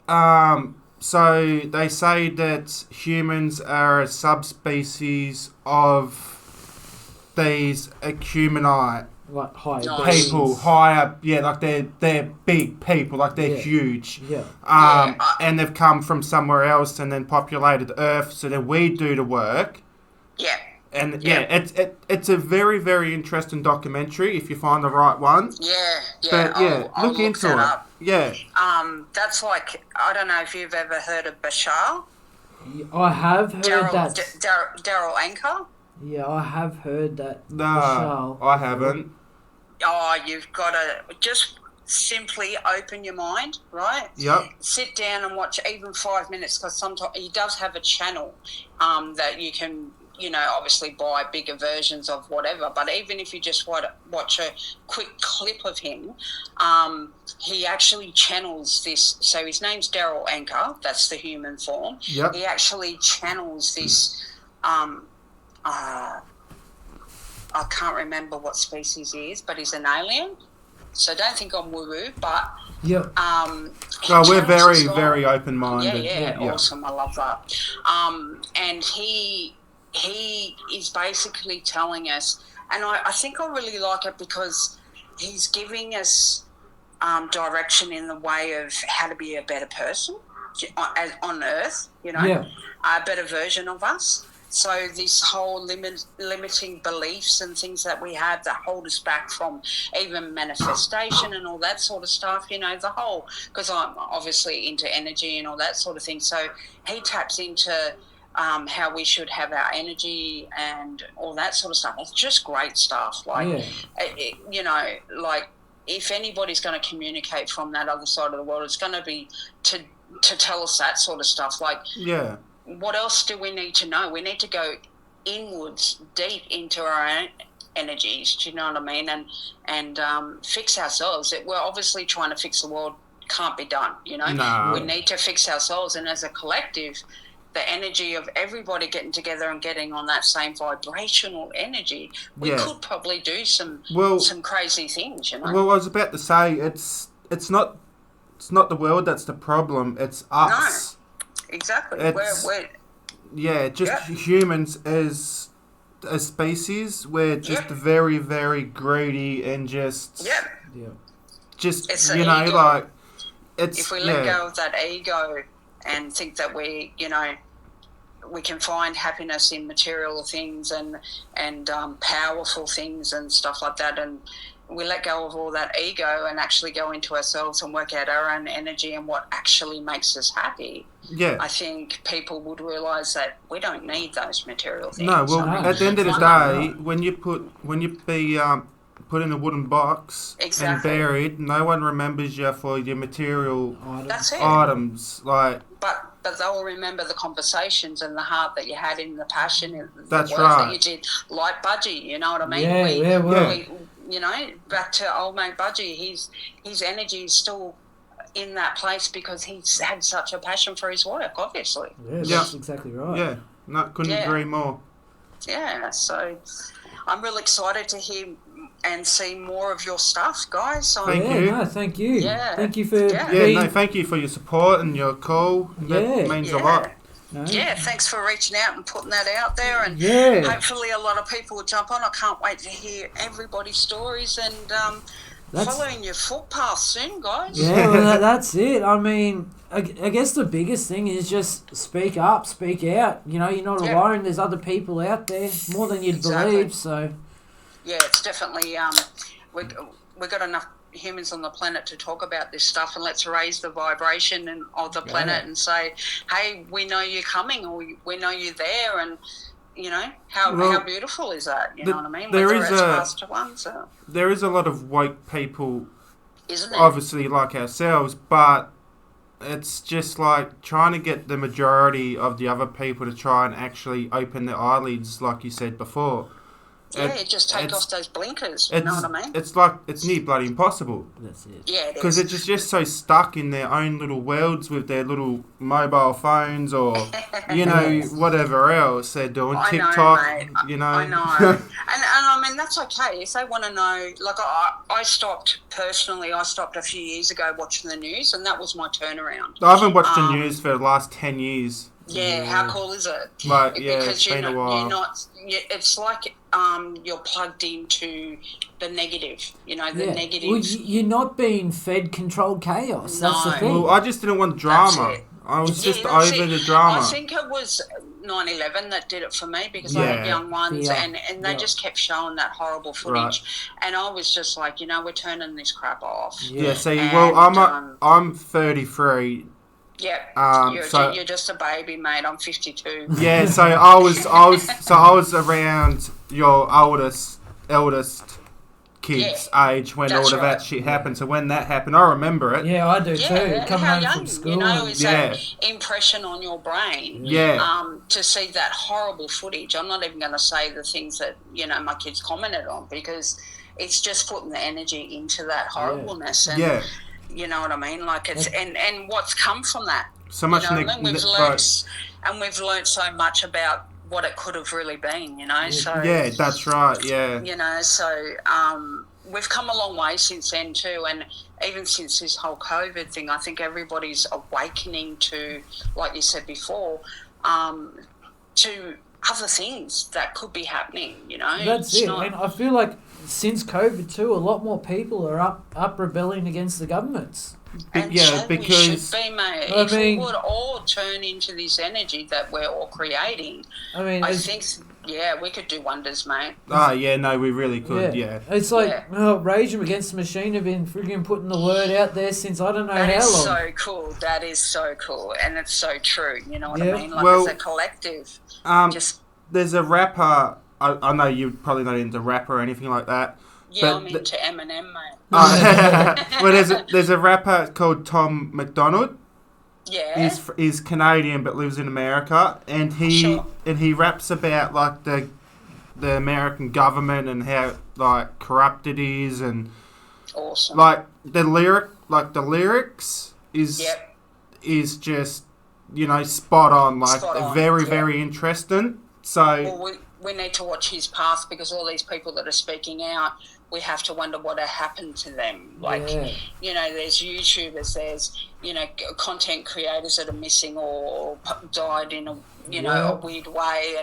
so they say that humans are a subspecies of these Akumeni. Like higher people, like they're big people, like they're huge. And they've come from somewhere else and then populated Earth, so then we do the work. Yeah. And it's a very, very interesting documentary if you find the right one. But I'll look into it. Up. Yeah. That's like, I don't know if you've ever heard of Bashar. I have heard that. Daryl Anchor. Yeah, I have heard that. No, I haven't. Oh, you've got to just simply open your mind, right? Yep. Sit down and watch even 5 minutes because sometimes he does have a channel that you can, you know, obviously buy bigger versions of whatever. But even if you just watch a quick clip of him, he actually channels this. So his name's Daryl Anchor. That's the human form. Yep. He actually channels this. I can't remember what species he is, but he's an alien. So don't think I'm woo-woo, but... we're very, very open-minded. Yeah, awesome. I love that. And he is basically telling us, and I think I really like it because he's giving us direction in the way of how to be a better person on Earth, you know, a better version of us. So this whole limiting beliefs and things that we have that hold us back from even manifestation and all that sort of stuff, you know, the whole, because I'm obviously into energy and all that sort of thing. So he taps into how we should have our energy and all that sort of stuff. It's just great stuff. Like, you know, like if anybody's going to communicate from that other side of the world, it's going to be to tell us that sort of stuff. Like, what else do we need to know? We need to go inwards, deep into our own energies. Do you know what I mean? And fix ourselves. We're obviously trying to fix the world. Can't be done. You know, no. We need to fix ourselves. And as a collective, the energy of everybody getting together and getting on that same vibrational energy, we could probably do some crazy things. You know. Well, I was about to say it's not the world that's the problem. It's us. No. Exactly. Humans as a species, we're just very, very greedy and just it's you know, ego. like it's if we let go of that ego and think that we can find happiness in material things and powerful things and stuff like that, and we let go of all that ego and actually go into ourselves and work out our own energy and what actually makes us happy. I think people would realise that we don't need those material things. No, well, at the end of the day, when you be put in a wooden box and buried, no one remembers you for your material items. Like, but they'll remember the conversations and the heart that you had in the passion and the work that you did. Like Budgy, you know what I mean? We, you know, back to old mate Budgy, his energy is still in that place because he's had such a passion for his work, obviously. Yeah, that's exactly right. Yeah, couldn't agree more. Yeah, so I'm really excited to hear and see more of your stuff, guys. So thank you. No, thank you. Yeah. Thank you for thank you for your support and your call. That means a lot. No. Yeah, thanks for reaching out and putting that out there, and hopefully a lot of people will jump on. I can't wait to hear everybody's stories and following your footpath soon, guys. Yeah, well, that's it. I mean, I guess the biggest thing is just speak up, speak out. You know, you're not alone. There's other people out there, more than you'd believe, so... Yeah, it's definitely... we've got enough humans on the planet to talk about this stuff, and let's raise the vibration of the planet and say, hey, we know you're coming, or we know you're there, and you know how beautiful is that? You know what I mean? There is a lot of woke people, isn't it? Obviously like ourselves, but it's just like trying to get the majority of the other people to try and actually open their eyelids, like you said before. Just take off those blinkers, you know what I mean? It's like, it's near bloody impossible. That's it. Yeah, it is. Because it's just so stuck in their own little worlds with their little mobile phones or, you know, whatever else they're doing. TikTok, you know. I know. and I mean, that's okay. If they want to know, like I stopped a few years ago watching the news, and that was my turnaround. I haven't watched the news for the last 10 years. Yeah, how cool is it? Like, because it's been a while. It's like you're plugged into the negative, you know, the negative. Well, you're not being fed controlled chaos. No. That's the thing. Well, I just didn't want drama. I was just over the drama. I think it was 9/11 that did it for me, because I had young ones and they just kept showing that horrible footage. Right. And I was just like, you know, we're turning this crap off. Yeah, see, I'm 33. Yeah, you're just a baby, mate. I'm 52. Yeah, so I was around your eldest kid's age when all of that shit happened. So when that happened, I remember it. Yeah, I do too. Coming home young, from school, you know, it's that impression on your brain. Yeah. To see that horrible footage. I'm not even going to say the things that, you know, my kids commented on, because it's just putting the energy into that horribleness. And you know what I mean? Like, it's and what's come from that. So much. You know, we've learned so much about what it could have really been. You know, so yeah, that's right. Yeah. You know, so we've come a long way since then too, and even since this whole COVID thing, I think everybody's awakening to, like you said before, to other things that could be happening. You know, that's it. And I feel like since COVID too, a lot more people are up rebelling against the governments. And because we should be, mate. If we would all turn into this energy that we're all creating, I think, we could do wonders, mate. Oh, yeah, no, we really could, It's like, Rage Against the Machine have been frigging putting the word out there since I don't know how long. That is so cool. That is so cool. And it's so true, you know what I mean? Like, as a collective. There's a rapper, I know you're probably not into rap or anything like that. Yeah, I'm into Eminem, mate. Well, there's a rapper called Tom McDonald. Yeah. He's Canadian but lives in America, and he raps about like the American government and how like corrupt it is, and awesome. Like the lyrics is just, you know, spot on. Like very interesting. So we need to watch his path, because all these people that are speaking out, we have to wonder what happened to them. Like, you know, there's YouTubers, there's, you know, content creators that are missing or died in a, you know, a weird way.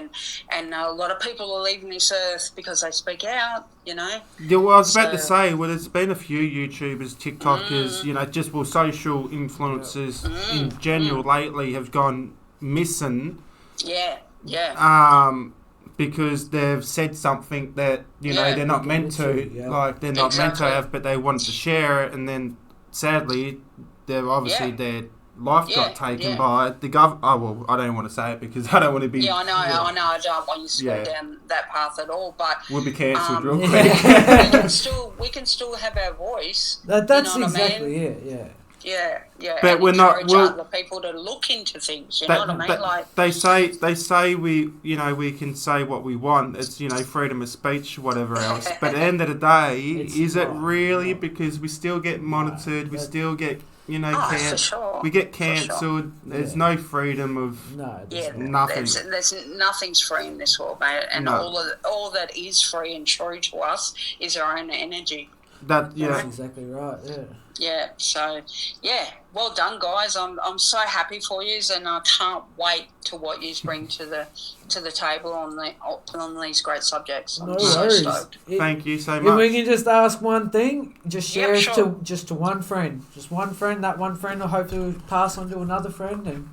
And a lot of people are leaving this earth because they speak out, you know. Yeah, well, I was about to say, there's been a few YouTubers, TikTokers, you know, just social influencers in general lately have gone missing. Yeah. Because they've said something that, you know, they're not meant to. Like, they're not meant to have, but they wanted to share it, and then, sadly, their life got taken by the government. Oh, well, I don't want to say it because I don't want to be... Yeah, I know. I don't want you to go down that path at all, but... We'll be cancelled real quick. we can still have our voice. That's you know exactly what I mean? it, Yeah, but and we're not. Other people to look into things. You know what I mean? Like they say we, you know, we can say what we want. It's, you know, freedom of speech, whatever else. But at the end of the day, is it really? Because we still get monitored. We still get you know, for sure. We get cancelled. Sure. There's no freedom of nothing. There's nothing's free in this world, mate. And all that is free and true to us is our own energy. That's exactly right. Yeah. Yeah. So, well done, guys. I'm so happy for you, and I can't wait to what you bring to the table on these great subjects. I'm so stoked. Thank you so much. If we can just ask one thing, just share it to one friend. Just one friend. That one friend will hopefully pass on to another friend. And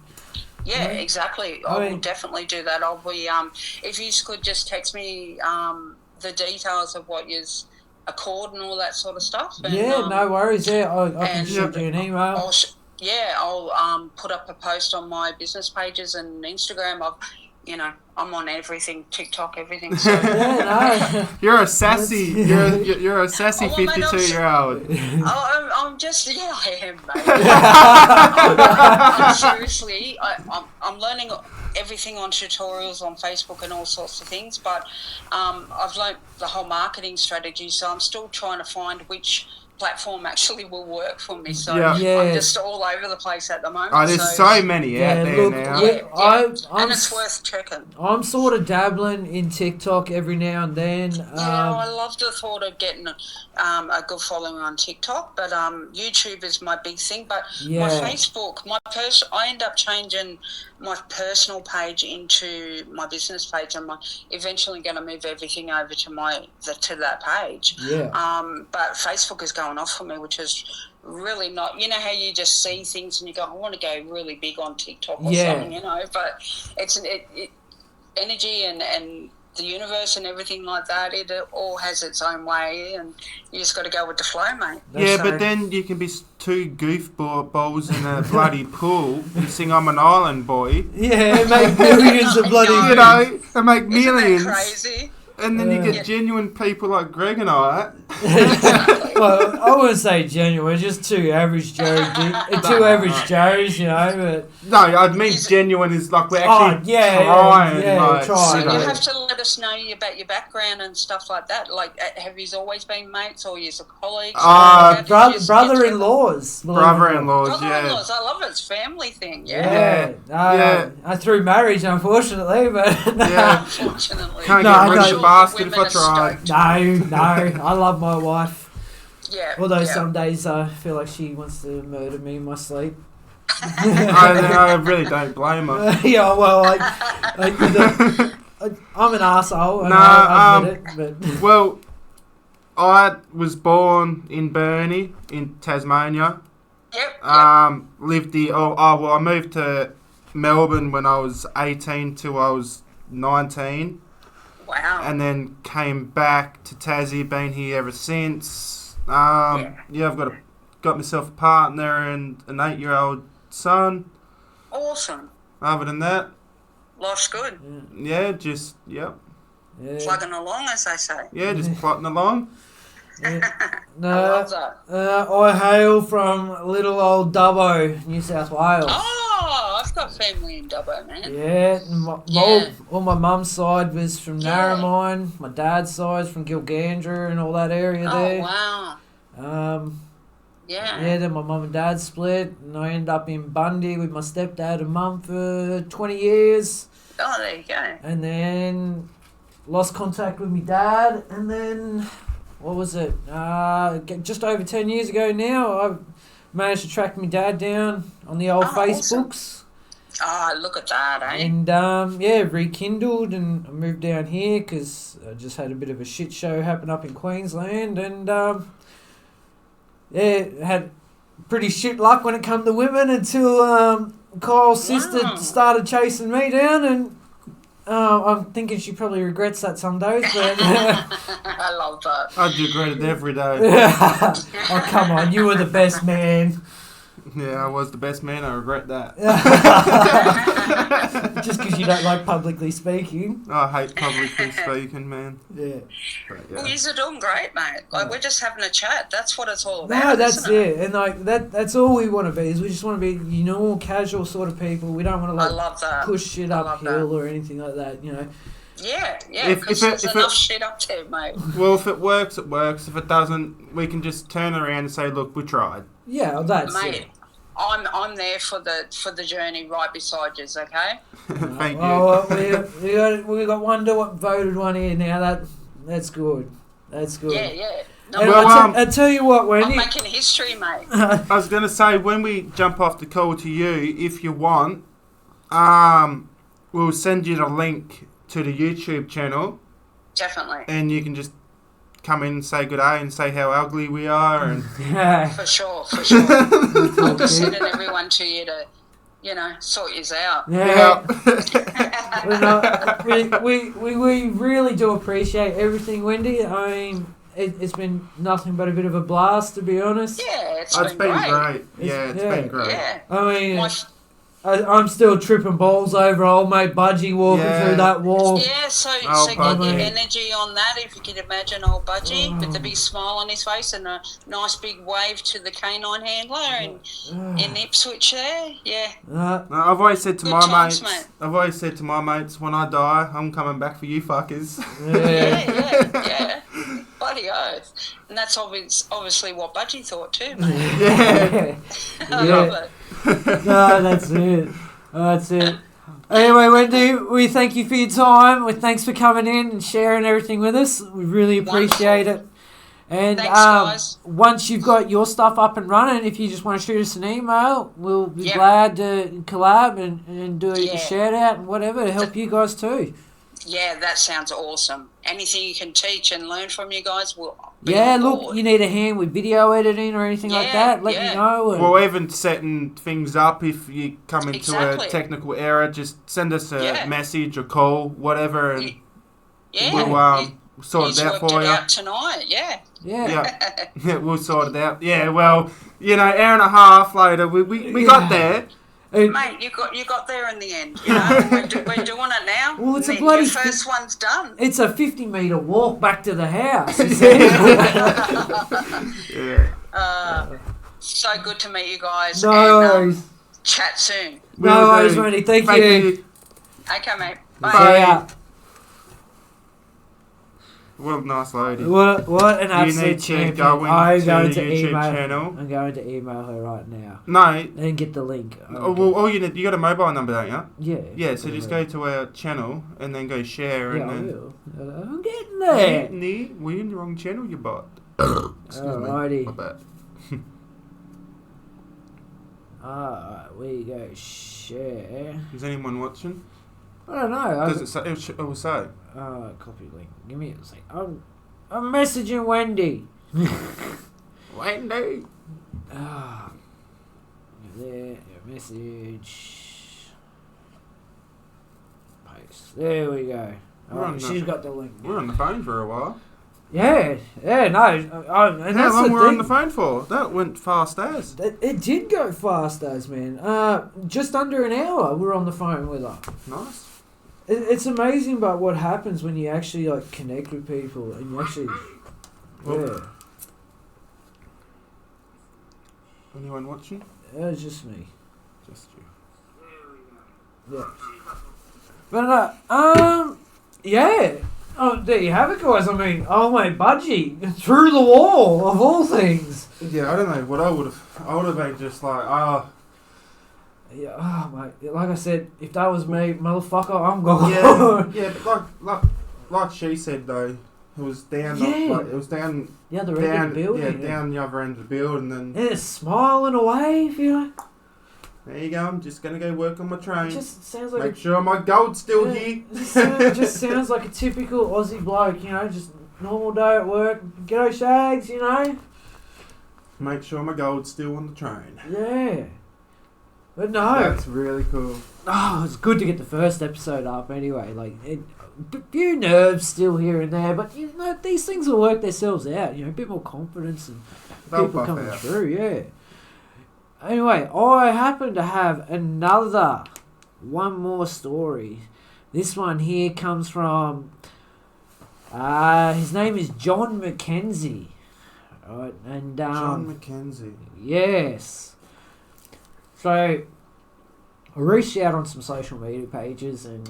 exactly. I will definitely do that. I'll be if you could just text me the details of what you's accord and all that sort of stuff. And, no worries. I can shoot you an email. I'll put up a post on my business pages and Instagram. I'm on everything, TikTok, everything. So. You're a sassy. You're a sassy 52-year-old. I'm just I am, mate. Seriously, I'm learning everything on tutorials on Facebook and all sorts of things, but I've learnt the whole marketing strategy, so I'm still trying to find which platform actually will work for me. So I'm just all over the place at the moment. Oh, there's so many out there now. And it's worth checking. I'm sort of dabbling in TikTok every now and then. I love the thought of getting a good following on TikTok, but YouTube is my big thing. But my Facebook, I end up changing my personal page into my business page. I'm eventually going to move everything over to that page. But Facebook is going off for me, which is really not, you know how you just see things and you go, I want to go really big on TikTok or something, you know, but it's energy and the universe and everything like that, it all has its own way, and you just got to go with the flow, mate. But then you can be two goofballs in a bloody pool and sing I'm an Island Boy. Yeah, make millions of bloody... You know, and make millions. Isn't that crazy? And then you get genuine people like Greg and I. Well, I wouldn't say genuine, just two average Joes, you know. But no, I'd mean genuine is like we're actually trying. So you have to let us know about your background and stuff like that. Like, have you always been mates or you're colleagues? Brother-in-laws. Brother-in-laws, I love it. It's a family thing, through marriage, unfortunately, but... Unfortunately. Can't get rich bastard if I tried. No, I love my wife. Yeah. Although some days I feel like she wants to murder me in my sleep. I really don't blame her. I'm an arsehole, and I admit it. But well, I was born in Burnie, in Tasmania. Lived the... I moved to Melbourne when I was 18 till I was 19. Wow. And then came back to Tassie, been here ever since. I've got myself a partner and an 8-year-old son. Awesome. Other than that, life's good. Plugging along, as they say. Yeah, just plotting along. I love that. I hail from little old Dubbo, New South Wales. Oh, I've got family in Dubbo, man. Yeah, all my mum's side was from Narromine. My dad's side's from Gilgandra and all that area there. Oh, wow. Then my mum and dad split, and I ended up in Bundy with my stepdad and mum for 20 years. Oh, there you go. And then lost contact with my dad, and then... What was it? Just over 10 years ago now, I managed to track my dad down on the old Facebooks. Awesome. Look at that, eh? And, rekindled, and I moved down here because I just had a bit of a shit show happen up in Queensland, and, had pretty shit luck when it come to women until Kyle's sister started chasing me down, and... I'm thinking she probably regrets that some days, but... I love that. I regret it every day. Oh, come on, you were the best man. Yeah, I was the best man, I regret that. Just because you don't like publicly speaking. I hate publicly speaking, man. Yeah. Well, you're doing great, mate. Like, we're just having a chat. That's what it's all about. No, that's it. And like that's all we want to be. Is we just want to be normal, casual sort of people. We don't want to push shit uphill or anything like that. You know. Yeah, because there's enough shit up there, mate. Well, if it works, it works. If it doesn't, we can just turn around and say, look, we tried. Yeah, that's it. I'm there for the journey, right beside you. Okay. Thank you. Well, we got one voted one here now. That's good. That's good. Yeah. No, I tell you what, Wendy. I'm making history, mate. I was going to say, when we jump off the call to you, if you want, we'll send you the link to the YouTube channel. Definitely. And you can just come in and say good day and say how ugly we are. And For sure. I'll be sending everyone to you to, sort yous out. Yeah. we really do appreciate everything, Wendy. I mean, it's been nothing but a bit of a blast, to be honest. Yeah, it's been great. It's been great. Yeah. I mean, I'm still tripping balls over old mate Budgy walking through that wall. Yeah, so get your energy on that, if you can imagine old Budgy with the big smile on his face and a nice big wave to the canine handler in Ipswich there. Yeah. I've always said to my mates, mate. When I die, I'm coming back for you fuckers. Yeah. Bloody oath. And that's obviously what Budgy thought too, mate. Yeah. I love it. No, that's it. Anyway, Wendy, we thank you for your time. Thanks for coming in and sharing everything with us. We really appreciate it. And thanks, guys. Once you've got your stuff up and running, if you just want to shoot us an email, we'll be glad to collab and do a shout out and whatever to help you guys too. Yeah, that sounds awesome. Anything you can teach and learn from you guys will be on board. Look, you need a hand with video editing or anything like that, let me know. Or even setting things up if you come into a technical error, just send us a message or call, whatever, and we'll sort it out for you. Out tonight, Yeah, we'll sort it out. Yeah, well, hour and a half later, we got there. Mate, you got there in the end. We're doing it now. Well, it's your first one's done. It's a 50-metre walk back to the house. So good to meet you guys. No worries. Chat soon. No worries, Wendy. Thank you. Okay, mate. Bye. Bye. What a nice lady. What an absolute champion. I'm going to YouTube channel. I'm going to email her right now. No. And get the link. All you need, you got a mobile number, don't you? Yeah. Yeah, so just go to our channel and then go share. Yeah, and I will. I'm getting there. We're in the wrong channel, you bot. Alrighty. My bad. Alright, we go share. Is anyone watching? I don't know. Does it say? It will say. Copy link. Give me a second. I'm messaging Wendy. Wendy. There, message. Paste. There we go. She's got the link. We're on the phone for a while. Yeah, no. And how long were we on the phone for? That went fast as. It did go fast as, man. Just under an hour we're on the phone with her. Nice. It's amazing about what happens when you actually connect with people and you actually. Anyone watching? It's just me. Just Yeah. you. But yeah. Oh, there you have it, guys. I mean, my Budgy through the wall of all things. Yeah, I don't know what I would have been just like, Yeah, mate. Like I said, if that was me, motherfucker, I'm gone. Yeah, but like she said though, it was down. It was down. The other end of the building. Yeah, down the other end of the building, and yeah, smiling away, if you know. There you go. I'm just gonna go work on my train. Just sounds like make sure my gold's still here. Just sounds like a typical Aussie bloke, just normal day at work. G'day, Shags, Make sure my gold's still on the train. Yeah. But no. That's really cool. Oh, it's good to get the first episode up anyway. A few nerves still here and there, but these things will work themselves out. A bit more confidence and people coming through, yeah. Anyway, I happen to have one more story. This one here comes from, his name is John McKenzie. Right, and John McKenzie. Yes. So, I reached out on some social media pages, and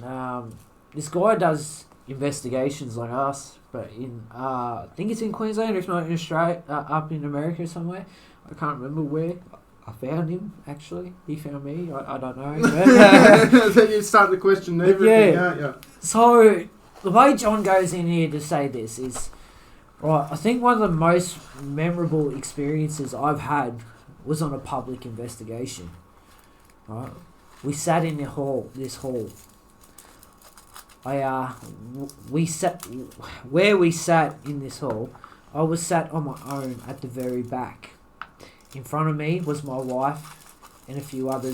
this guy does investigations like us, but I think it's in Queensland, if not in Australia, up in America somewhere. I can't remember where. I found him, actually. He found me. I don't know. So you start to question everything, aren't you? So, the way John goes in here to say this is, right, I think one of the most memorable experiences I've had was on a public investigation. Right? We sat in this hall. We sat in this hall. I was sat on my own at the very back. In front of me was my wife and a few other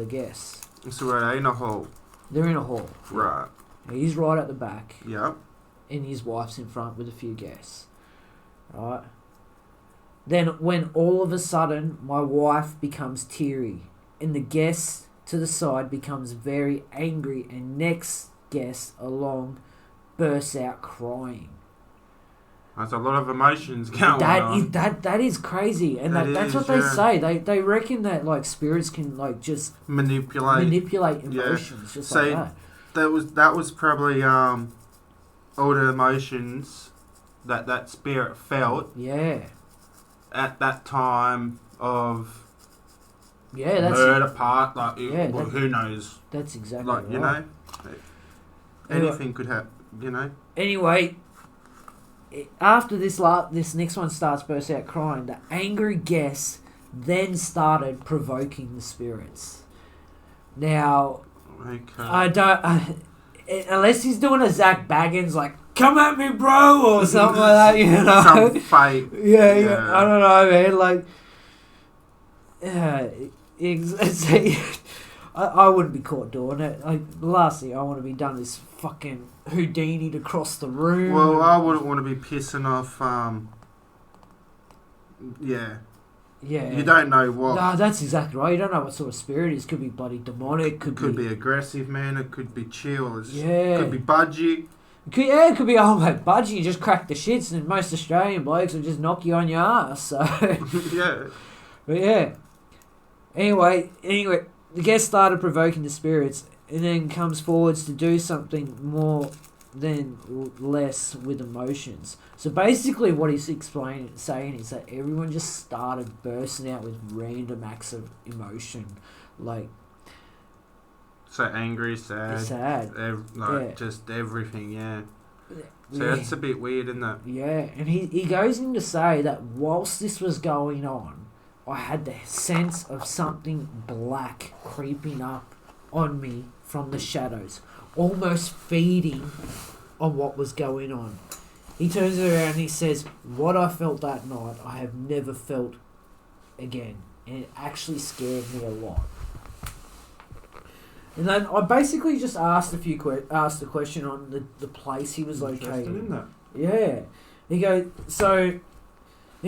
guests. So we're in a hall. They're in a hall. Right. He's right at the back. Yep. And his wife's in front with a few guests. Right. Then when all of a sudden my wife becomes teary and the guest to the side becomes very angry and next guest along bursts out crying. There's a lot of emotions going on. That is crazy, and that's what they say. They reckon that like spirits can like just manipulate emotions, just like that. That was probably all the emotions that spirit felt. Yeah. At that time of that's murder part, like who knows? That's exactly like right. You know, anything could happen. You know. Anyway. After this next one starts burst out crying, the angry guests then started provoking the spirits. Now, I don't... unless he's doing a Zach Baggins, like, come at me, bro, or something like that, you know? Some fake. Yeah, I don't know, man, like... I wouldn't be caught doing it. Like, the last thing I want to be done is fucking Houdini to cross the room. Well, I wouldn't want to be pissing off, Yeah. You don't know what. No, that's exactly right. You don't know what sort of spirit it is. Could be bloody demonic. Could be aggressive, man. It could be chill. It could be Budgy. It could be, oh, mate, Budgy, you just crack the shits, and most Australian blokes will just knock you on your ass. So. Yeah. But yeah. Anyway, the guest started provoking the spirits and then comes forwards to do something more than less with emotions. So basically what he's saying is that everyone just started bursting out with random acts of emotion. Like... So angry, sad. Just everything, yeah. So that's a bit weird, isn't it? Yeah, and he goes in to say that whilst this was going on, I had the sense of something black creeping up on me from the shadows, almost feeding on what was going on. He turns it around and he says, what I felt that night, I have never felt again. And it actually scared me a lot. And then I basically just asked the question on the place he was located. In that. Yeah. He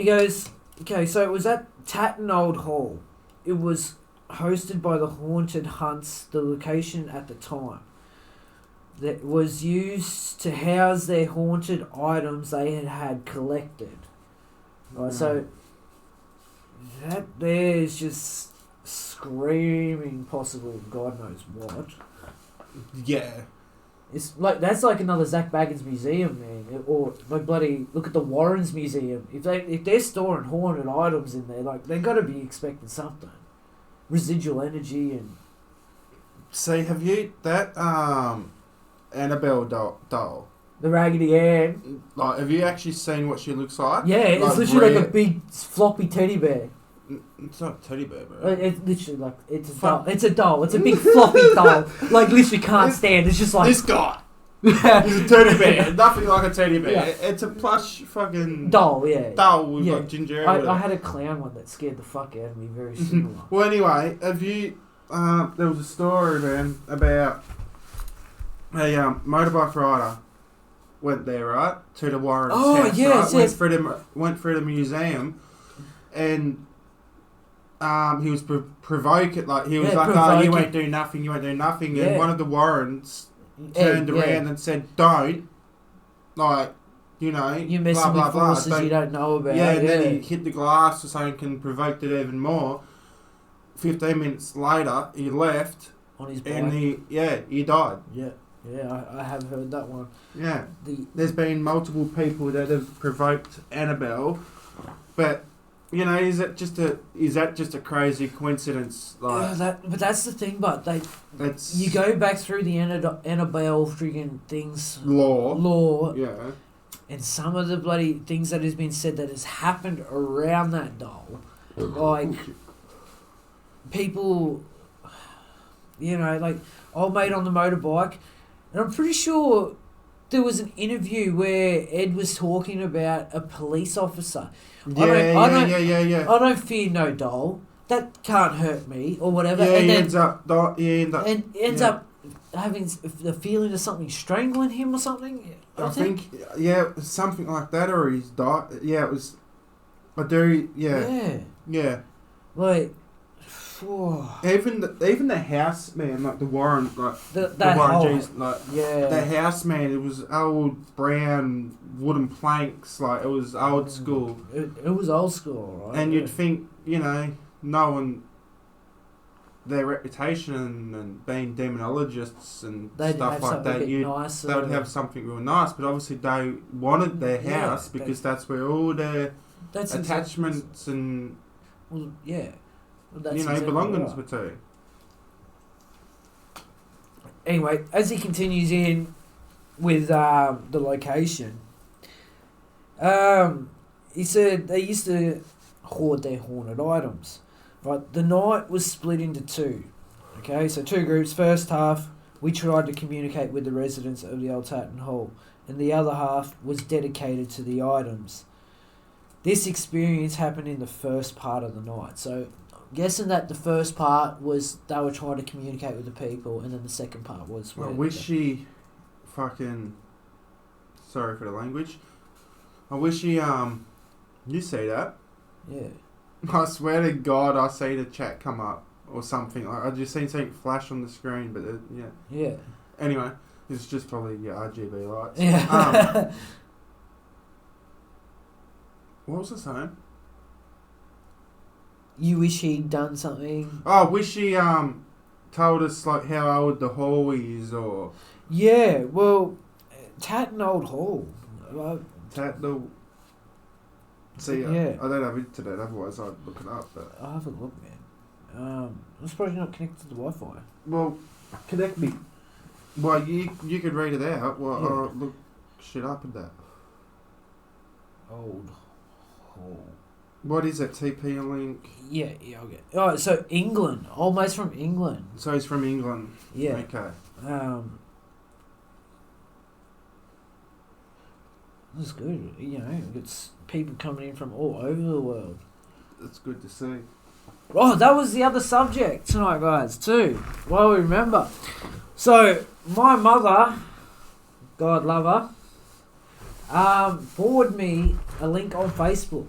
goes, okay, so it was at Tatton Old Hall. It was hosted by the Haunted Hunts, the location at the time. That was used to house their haunted items they had collected. Right, so that there is just screaming possible God knows what. Yeah. It's like that's like another Zach Baggins museum, man. Or like bloody look at the Warrens Museum. If they're storing haunted items in there, like they got to be expecting something. Residual energy and. See, have you that Annabelle doll? The Raggedy Ann. Like, have you actually seen what she looks like? Yeah, it's like literally like a big floppy teddy bear. It's not a teddy bear, bro. It's literally like it's a doll. It's a doll. It's a big floppy doll. Like literally can't stand. It's just like this guy. He's a teddy bear. Nothing like a teddy bear. Yeah. It's a plush fucking doll. Yeah. Doll with like ginger. I had a clown one that scared the fuck out of me. Very similar. Well, anyway, have you? There was a story, man, about a motorbike rider went there, right, to the Warren's house. Yes, right? yes. Went through the museum, and he was provoking, like he was like, "Oh, you won't do nothing, you won't do nothing." And one of the Warrens turned around and said, "Don't, like, you know, you're messing with forces you don't know about." Yeah, and then he hit the glass or something and provoked it even more. 15 minutes later, he left on his bike, and he died. Yeah, I have heard that one. Yeah, there's been multiple people that have provoked Annabelle, but You know, is that just a crazy coincidence? Like, but that's the thing. But you go back through the Annabelle friggin' things. Law. Yeah. And some of the bloody things that has been said that has happened around that doll, like people, you know, like old mate on the motorbike, and I'm pretty sure there was an interview where Ed was talking about a police officer. Yeah. I don't fear no doll. That can't hurt me or whatever. Yeah, and he ends up having the feeling of something strangling him or something. I think something like that, or he's died. Yeah, it was. I do. Yeah. Like, even the house man, like the Warren, like the Warren G's, like the house man. It was old brown wooden planks, like it was old school. It was old school, right? And you'd think, you know, knowing their reputation and being demonologists and stuff like that, they would have something real nice. But obviously, they wanted their house because that's where all their attachments and belongings were to. Anyway, as he continues in with the location, he said they used to hoard their haunted items. Right, the night was split into two. Okay, so two groups. First half, we tried to communicate with the residents of the old Tatton Hall, and the other half was dedicated to the items. This experience happened in the first part of the night. So I'm guessing that the first part was they were trying to communicate with the people, and then the second part was... I wish he fucking... Sorry for the language. I wish he... You see that? Yeah. I swear to God, I see the chat come up or something. I just seen something flash on the screen, but Yeah. Anyway, it's just probably RGB lights. Yeah. What was I saying? You wish he'd done something. Oh, wish he told us like how old the hall is, or yeah. Well, Tatton Old Hall. Tatton. See, I don't have internet, otherwise I'd look it up. But I'll have a look, man. I'm surprised you're not connected to the Wi-Fi. Well, connect me. Well, you could read it out. Well, I'll look shit up at that. Old Hall. What is it? TP link? Yeah, okay. Oh, so England. Old mate's from England. So he's from England. Yeah. Okay. That's good. You know, it's people coming in from all over the world. That's good to see. Oh, that was the other subject tonight, guys, too. Well, we remember. So, my mother, God love her, forwarded me a link on Facebook.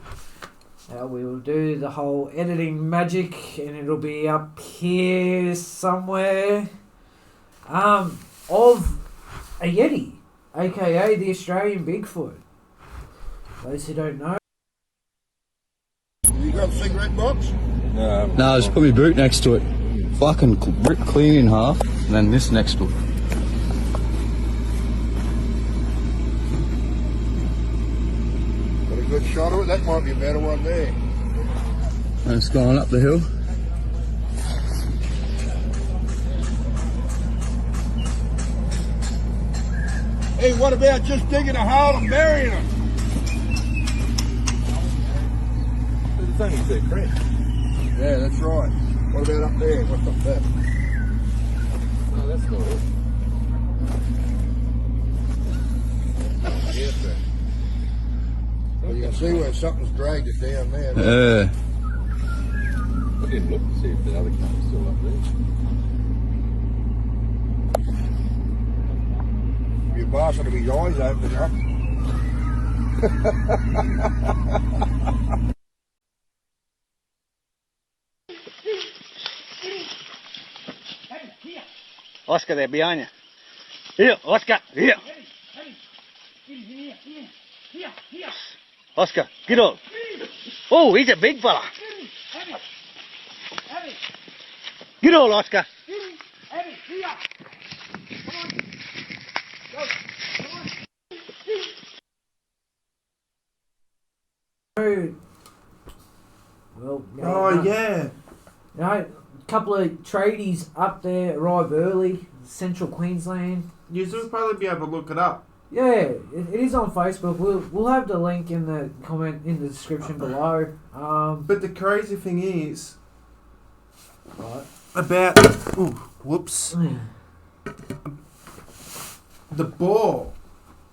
We will do the whole editing magic, and it'll be up here somewhere, of a Yeti, aka the Australian Bigfoot. Those who don't know. You got a cigarette box? No, just put my boot next to it. Fucking rip clean in half, and then this next to it. Got a good shot of it? That might be a better one there. And it's going up the hill. Hey, what about just digging a hole and burying them? It's only 2 creek. Yeah, that's right. What about up there? What's up there? No, that's not it. Yes, sir. Well, you can see where something's dragged it down there. I didn't look to see if the other car was still up there. Your boss will be his eyes open up. Oscar, there behind you. Here, Oscar, here. Oscar, get on. Oh, he's a big fella. Get on, Oscar. Well, yeah. You know, a couple of tradies up there arrive early, Central Queensland. You should probably be able to look it up. Yeah, it is on Facebook. We'll have the link in the comment in the description below. But the crazy thing is, right, about the boar.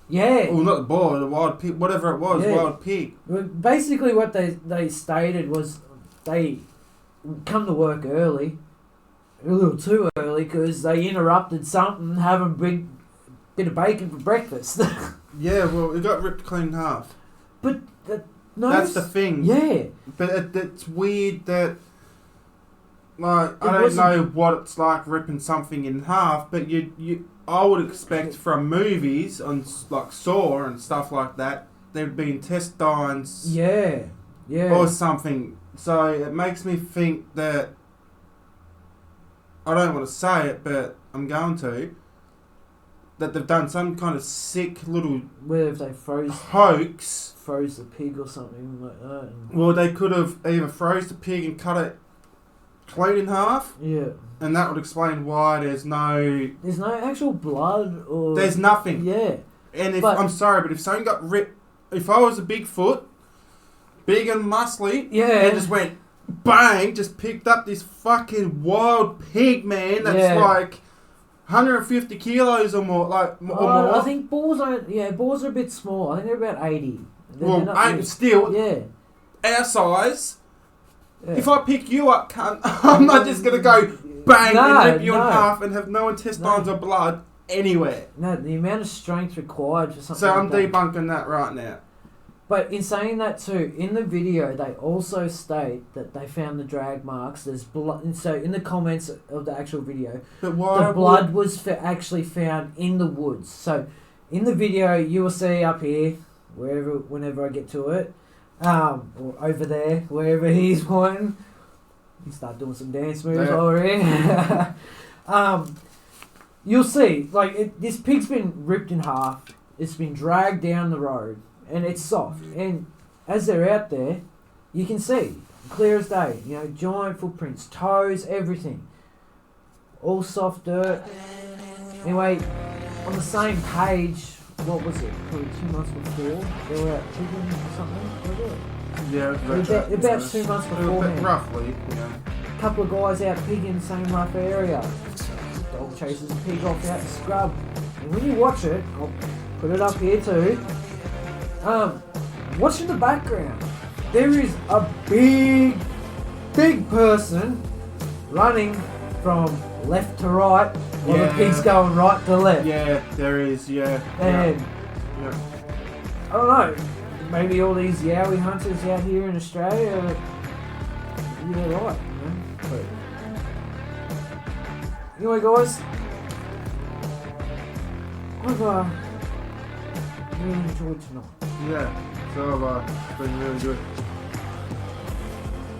Yeah. Well, not the boar, the wild pig, whatever it was, wild pig. Basically, what they stated was they come to work early, a little too early, because they interrupted something, having a big bit of bacon for breakfast. Yeah, well, it got ripped clean in half. But that's the thing. Yeah. But it's weird that, like, I don't know what it's like ripping something in half, but I would expect from movies on like Saw and stuff like that, there'd be intestines. Yeah. Or something. So it makes me think that, I don't want to say it, but I'm going to, that they've done some kind of sick little where if they hoax. Froze the pig or something like that. Well, they could have either froze the pig and cut it clean in half. Yeah. And that would explain why there's no actual blood or... There's nothing. Yeah. And I'm sorry, but if something got ripped... If I was a Bigfoot, big and muscly, and just went bang, just picked up this fucking wild pig, man, that's like 150 kilos or more, more. I think boars are a bit small. I think they're about 80. Still, our size. Yeah. If I pick you up, cunt, I'm not just going to go bang and rip you in half and have no intestines or blood anywhere. No, the amount of strength required for something So I'm debunking that right now. But in saying that too, in the video, they also state that they found the drag marks. There's blood. And so in the comments of the actual video, but why the blood was actually found in the woods. So in the video, you will see up here, whenever I get to it, or over there, wherever he's pointing. You start doing some dance moves already. You'll see, this pig's been ripped in half. It's been dragged down the road. And it's soft. And as they're out there, you can see, clear as day, giant footprints, toes, everything. All soft dirt. Anyway, on the same page, what was it? Probably 2 months before, they were out picking or something, was it? Yeah, about 2 months before. Roughly, A couple of guys out pigging in the same rough area. Dog chases a pig off out the scrub. And when you watch it, I'll put it up here too. Watch in the background. There is a big person running from left to right while the pig's going right to left. Yeah, there is, And I don't know, maybe all these Yowie hunters out here in Australia, they're right, But anyway, guys, I've really enjoyed tonight. Yeah, so it's been really good.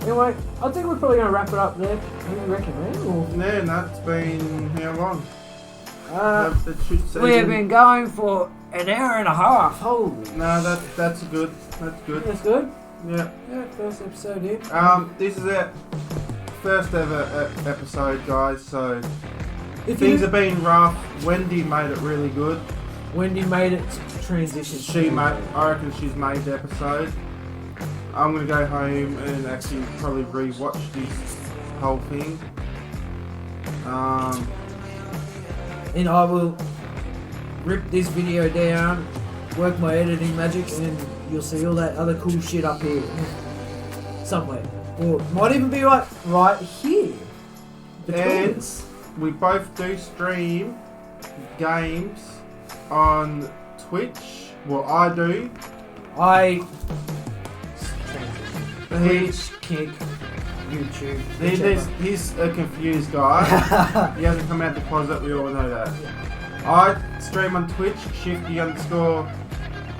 Anyway, I think we're probably going to wrap it up there. What do you reckon, man? Yeah, that's been how long? We have been going for an hour and a half. Holy. No, that's good. That's good. That's good? Yeah. Yeah, first episode here. This is it. First ever episode, guys, so Things have been rough. Wendy made it really good. Wendy made it transition. I reckon she's made the episode. I'm going to go home and actually probably re-watch this whole thing. And I will rip this video down, work my editing magic, and you'll see all that other cool shit up here. Somewhere. Or it might even be right here. Between us. We both do stream games on Twitch. Well, I do. Twitch, Kick, YouTube. He's a confused guy. He hasn't come out the closet, we all know that. Yeah. I stream on Twitch, shifty underscore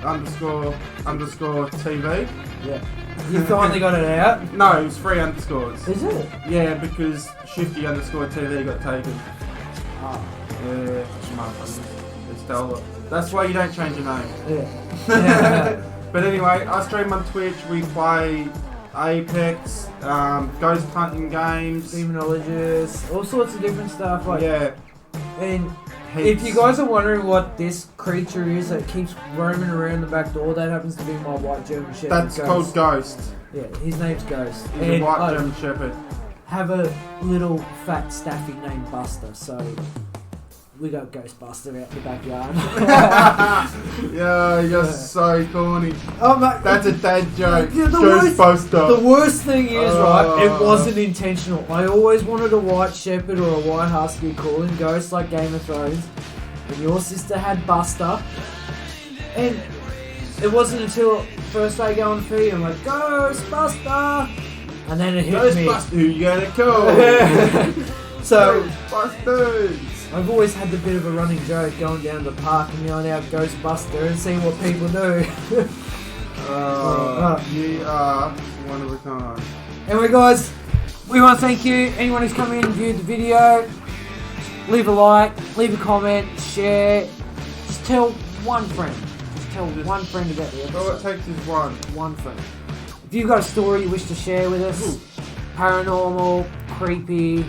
TV. Yeah. You finally got it out? No, it was 3 underscores. Is it? Yeah, because shifty underscore TV got taken. Oh. Yeah, motherfuckers. They stole it. That's why you don't change your name. Yeah. But anyway, I stream on Twitch. We play Apex, ghost hunting games, demonologists, all sorts of different stuff. Like, yeah. And Heaps. if you guys are wondering what this creature is that keeps roaming around the back door, that happens to be my white German Shepherd. That's called Ghost. Yeah, his name's Ghost. He's a white German Shepherd. Have a little fat staffy named Buster, so we got Ghostbuster out in the backyard. Yeah, you're so corny. Oh, mate, that's a dad joke. Yeah, Ghostbuster. The worst thing is, right, it wasn't intentional. I always wanted a white shepherd or a white husky calling Ghost like Game of Thrones. And your sister had Buster. And it wasn't until first day going to feed, I'm like, Ghostbuster! And then it hit me. Ghostbuster, who you gonna call? So, Ghostbusters! I've always had the bit of a running joke going down to the park and yelling out Ghostbuster and seeing what people do. You are one of a kind. Anyway, guys, we want to thank you. Anyone who's come in and viewed the video, leave a like, leave a comment, share. Just tell one friend. One friend about the episode. All it takes is one. One friend. If you've got a story you wish to share with us, paranormal, creepy,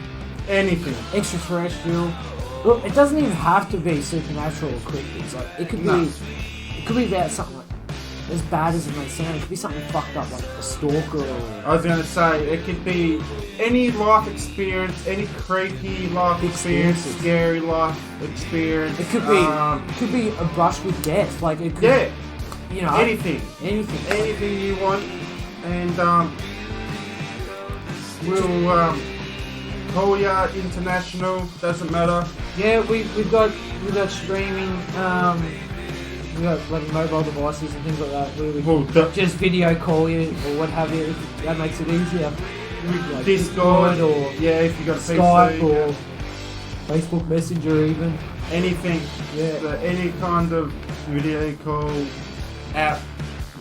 anything, extraterrestrial. Look, it doesn't even have to be supernatural or creepy. It's like it could be about something like as bad as it may sound. It could be something fucked up like a stalker. I was gonna say it could be any life experience, any creepy life experience, scary life experience. It could be a brush with death. Like it could, you know, anything you want, and we'll call ya international. Doesn't matter. Yeah, we've got streaming. We got like mobile devices and things like that. We just video call you or what have you. That makes it easier. Like Discord or if you got a Skype PC, or Facebook Messenger even. Anything. Yeah. So any kind of video call app.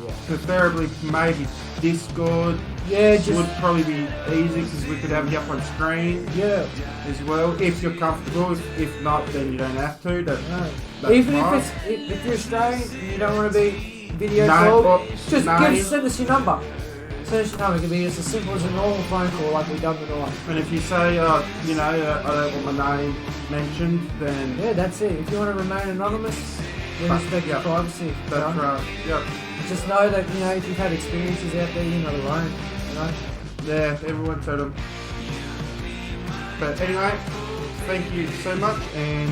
Yeah. Preferably maybe Discord. Yeah, would probably be easy because we could have you up on screen. Yeah. As well, if you're comfortable. If not, then you don't have to. That's even fine. if you're Australian and you don't want to be video called, just send us your number. Send us your number. It can be as simple as a normal phone call like we've done tonight. And if you say, I don't want my name mentioned, then yeah, that's it. If you want to remain anonymous, we respect your privacy. That's right. Yep. Just know that if you've had experiences out there, you're not alone. Yeah, everyone's had them. But anyway, thank you so much, and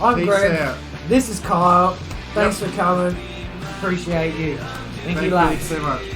I'm peace Greg. out. This is Kyle. Thanks for coming. Appreciate you. Thank you, lads. Thank you so much.